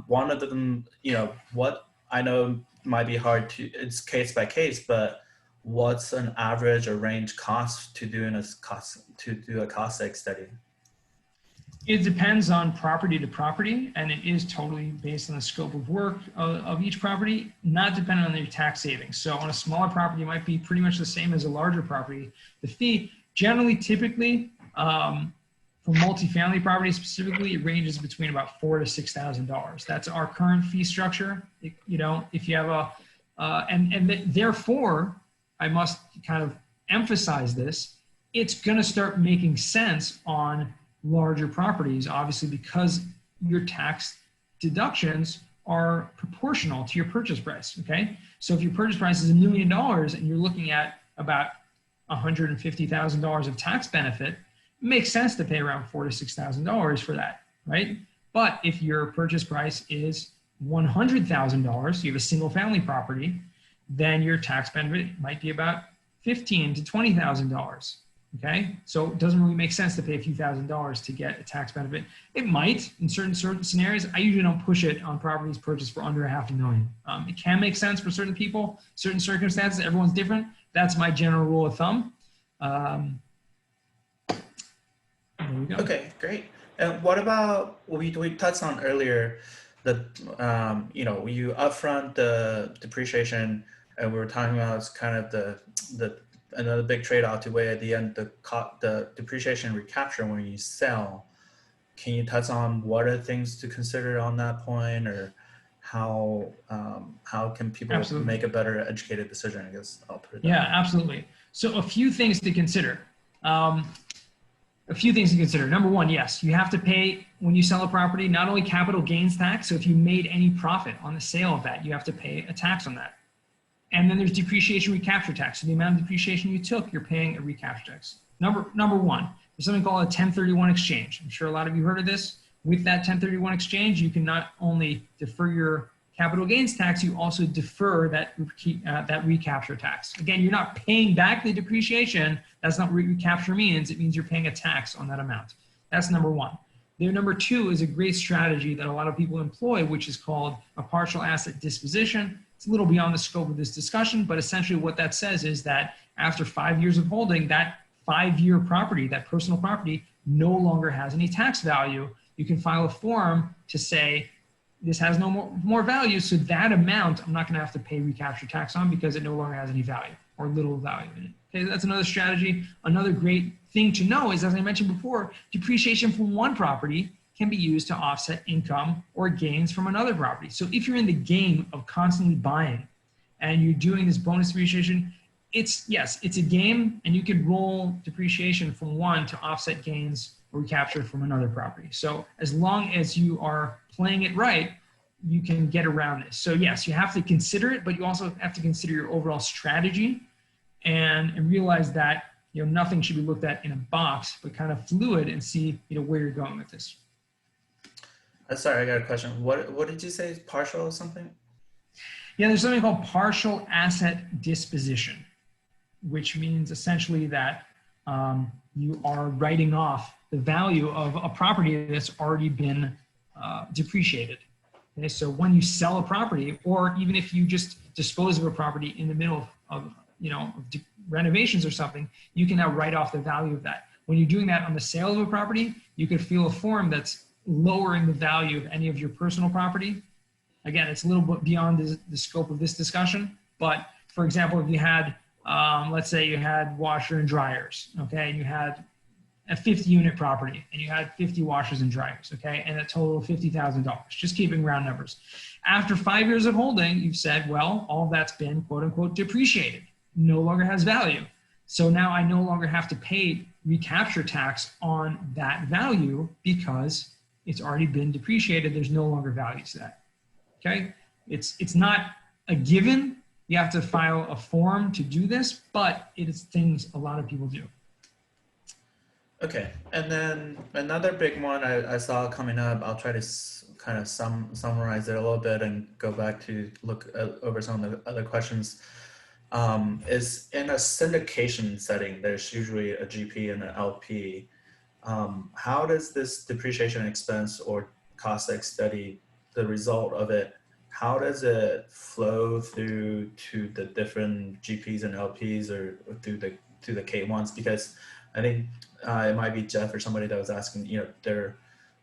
One of them, what I know might be hard to, it's case by case, but what's an average or range cost to do a cost seg study? It depends on property to property, and it is totally based on the scope of work of each property, not dependent on your tax savings. So on a smaller property, it might be pretty much the same as a larger property. The fee, typically, for multifamily properties specifically, it ranges between about $4,000 to $6,000. That's our current fee structure. If you have therefore, I must kind of emphasize this, it's going to start making sense on larger properties, obviously, because your tax deductions are proportional to your purchase price. Okay, so if your purchase price is $1 million and you're looking at about $150,000 of tax benefit, it makes sense to pay around $4,000 to $6,000 for that, right? But if your purchase price is $100,000, you have a single family property, then your tax benefit might be about $15,000 to $20,000. Okay, so it doesn't really make sense to pay a few $1,000s to get a tax benefit. It might in certain scenarios. I usually don't push it on properties purchased for under $500,000. It can make sense for certain people, certain circumstances. Everyone's different. That's my general rule of thumb. we go. Okay, great. And what about, we touched on earlier the, you upfront the depreciation, and we were talking about it's kind of the another big trade-off to weigh at the end, the depreciation recapture when you sell. Can you touch on what are things to consider on that point, or how can people Absolutely. make a better educated decision? I guess I'll put it that Yeah, way. absolutely. So a few things to consider. Number one, yes, you have to pay when you sell a property, not only capital gains tax. So if you made any profit on the sale of that, you have to pay a tax on that. And then there's depreciation recapture tax. So the amount of depreciation you took, you're paying a recapture tax. Number one, there's something called a 1031 exchange. I'm sure a lot of you heard of this. With that 1031 exchange, you can not only defer your capital gains tax, you also defer that recapture tax. Again, you're not paying back the depreciation. That's not what recapture means. It means you're paying a tax on that amount. That's number one. Then number two is a great strategy that a lot of people employ, which is called a partial asset disposition. It's a little beyond the scope of this discussion, but essentially what that says is that after 5 years of holding, that 5-year property, that personal property, no longer has any tax value. You can file a form to say, this has no more value, so that amount I'm not going to have to pay recapture tax on because it no longer has any value or little value in it. Okay, that's another strategy. Another great thing to know is, as I mentioned before, depreciation from one property can be used to offset income or gains from another property. So if you're in the game of constantly buying and you're doing this bonus depreciation, it's a game, and you can roll depreciation from one to offset gains or recapture from another property. So as long as you are playing it right, you can get around this. So yes, you have to consider it, but you also have to consider your overall strategy and realize that nothing should be looked at in a box, but kind of fluid, and see where you're going with this. Sorry, I got a question. What did you say? Partial or something? Yeah, there's something called partial asset disposition, which means essentially that you are writing off the value of a property that's already been depreciated. Okay, so when you sell a property, or even if you just dispose of a property in the middle of renovations or something, you can now write off the value of that. When you're doing that on the sale of a property, you could fill a form that's lowering the value of any of your personal property. Again, it's a little bit beyond the scope of this discussion, but for example, if you had, let's say you had washer and dryers, okay, and you had a 50-unit property, and you had 50 washers and dryers, okay, and a total of $50,000, just keeping round numbers. After 5 years of holding, you've said, well, all that's been quote unquote depreciated, no longer has value. So now I no longer have to pay recapture tax on that value because it's already been depreciated. There's no longer value to that. Okay, it's not a given. You have to file a form to do this, but it is things a lot of people do. Okay, and then another big one I saw coming up, I'll try to kind of summarize it a little bit and go back to look over some of the other questions, is in a syndication setting, there's usually a GP and an LP. How does this depreciation expense or cost seg study, the result of it, how does it flow through to the different GPs and LPs or through the K1s? Because I think it might be Jeff or somebody that was asking,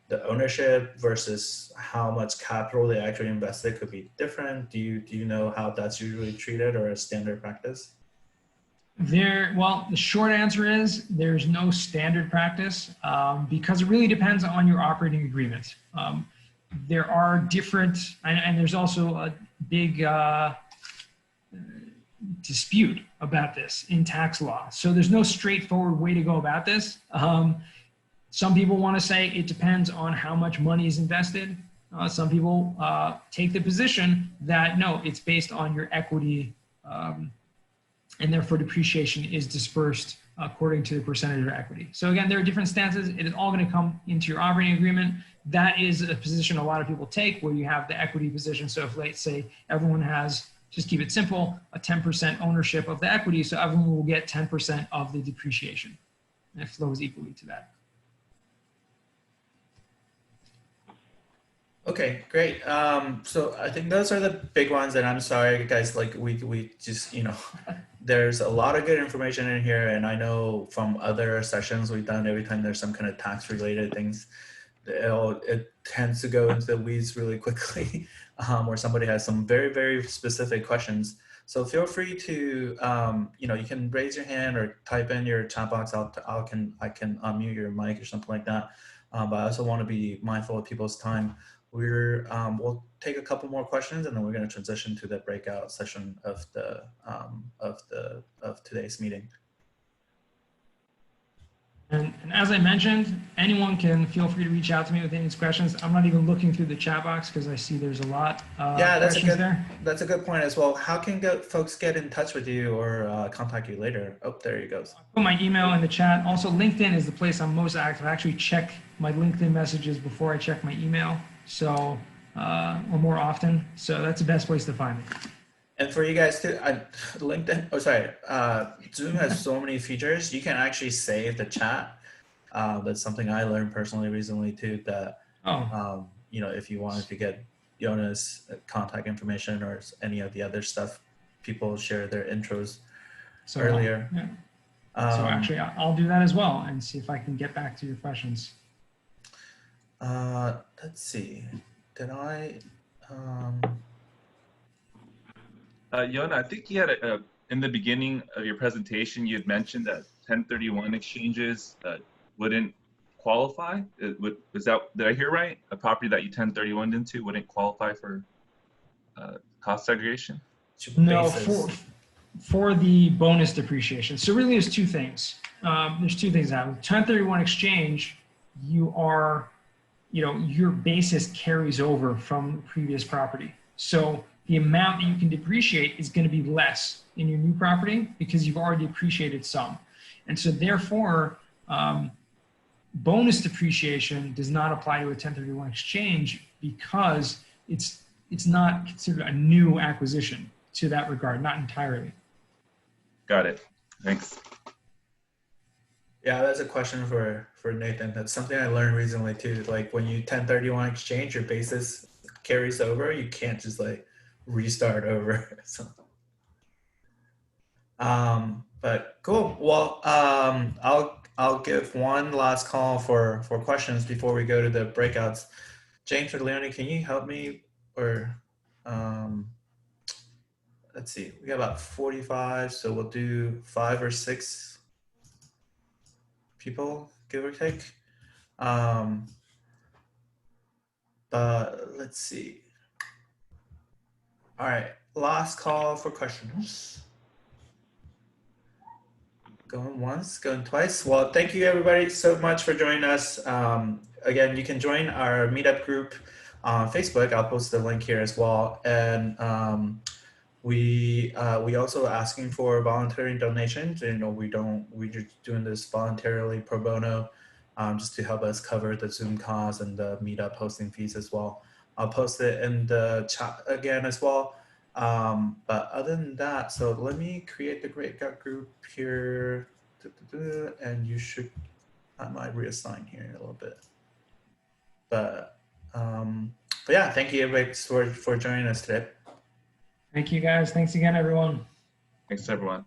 the ownership versus how much capital they actually invested could be different. Do you know how that's usually treated or a standard practice? Well, the short answer is there's no standard practice because it really depends on your operating agreement. There are different, and there's also a big dispute about this in tax law. So there's no straightforward way to go about this. Some people want to say it depends on how much money is invested. Some people take the position that no, it's based on your equity, and therefore depreciation is dispersed according to the percentage of equity. So again, there are different stances. It is all going to come into your operating agreement. That is a position a lot of people take where you have the equity position. So if, let's say, everyone has, just keep it simple, a 10% ownership of the equity, so everyone will get 10% of the depreciation. And it flows equally to that. Okay, great. So I think those are the big ones, and I'm sorry, guys. Like we just there's a lot of good information in here, and I know from other sessions we've done, every time there's some kind of tax related things, it tends to go into the weeds really quickly, or somebody has some very specific questions. So feel free to you can raise your hand or type in your chat box. I can unmute your mic or something like that. But I also want to be mindful of people's time. We'll take a couple more questions, and then we're going to transition to the breakout session of today's meeting. And as I mentioned, anyone can feel free to reach out to me with any questions. I'm not even looking through the chat box because I see there's a lot of questions there. That's a good point as well. How can folks get in touch with you or contact you later? Oh, there you go. I'll put my email in the chat. Also, LinkedIn is the place I'm most active. I actually check my LinkedIn messages before I check my email, so or more often. So that's the best place to find me. And for you guys too, LinkedIn, Zoom has so many features. You can actually save the chat. That's something I learned personally recently too, that, if you wanted to get Yonah's contact information or any of the other stuff, people share their intros earlier. Yeah. So actually, I'll do that as well and see if I can get back to your questions. Let's see. Did I... Yonah, I think you had in the beginning of your presentation, you had mentioned that 1031 exchanges wouldn't qualify. Did I hear right? A property that you 1031 into wouldn't qualify for cost segregation? No, for the bonus depreciation. So really, there's two things. There's two things that happen. 1031 exchange, your basis carries over from the previous property. So the amount that you can depreciate is going to be less in your new property because you've already depreciated some. And so therefore, bonus depreciation does not apply to a 1031 exchange because it's not considered a new acquisition to that regard, not entirely. Got it. Thanks. Yeah, that's a question for Nathan. That's something I learned recently too. Like when you 1031 exchange, your basis carries over. You can't just like restart over. So, but cool. Well, I'll give one last call for questions before we go to the breakouts. James or Leonie, can you help me? Or let's see, we got about 45, so we'll do 5 or 6 people, give or take. But let's see. All right, last call for questions. Going once, going twice. Well, thank you everybody so much for joining us. Again, you can join our meetup group on Facebook. I'll post the link here as well. And we also asking for voluntary donations. We're just doing this voluntarily pro bono, just to help us cover the Zoom costs and the meetup hosting fees as well. I'll post it in the chat again as well. But other than that, so let me create the breakout group here, and I might reassign here in a little bit. But yeah, thank you everybody for joining us today. Thank you guys. Thanks again, everyone. Thanks everyone.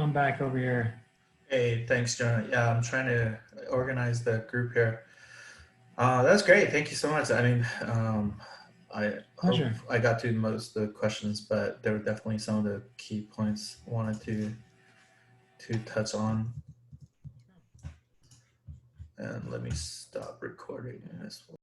I'm back over here. Hey, thanks, Jonah. Yeah, I'm trying to organize the group here. That's great. Thank you so much. I mean, I hope Pleasure. I got to most of the questions, but there were definitely some of the key points I wanted to touch on. And let me stop recording as well.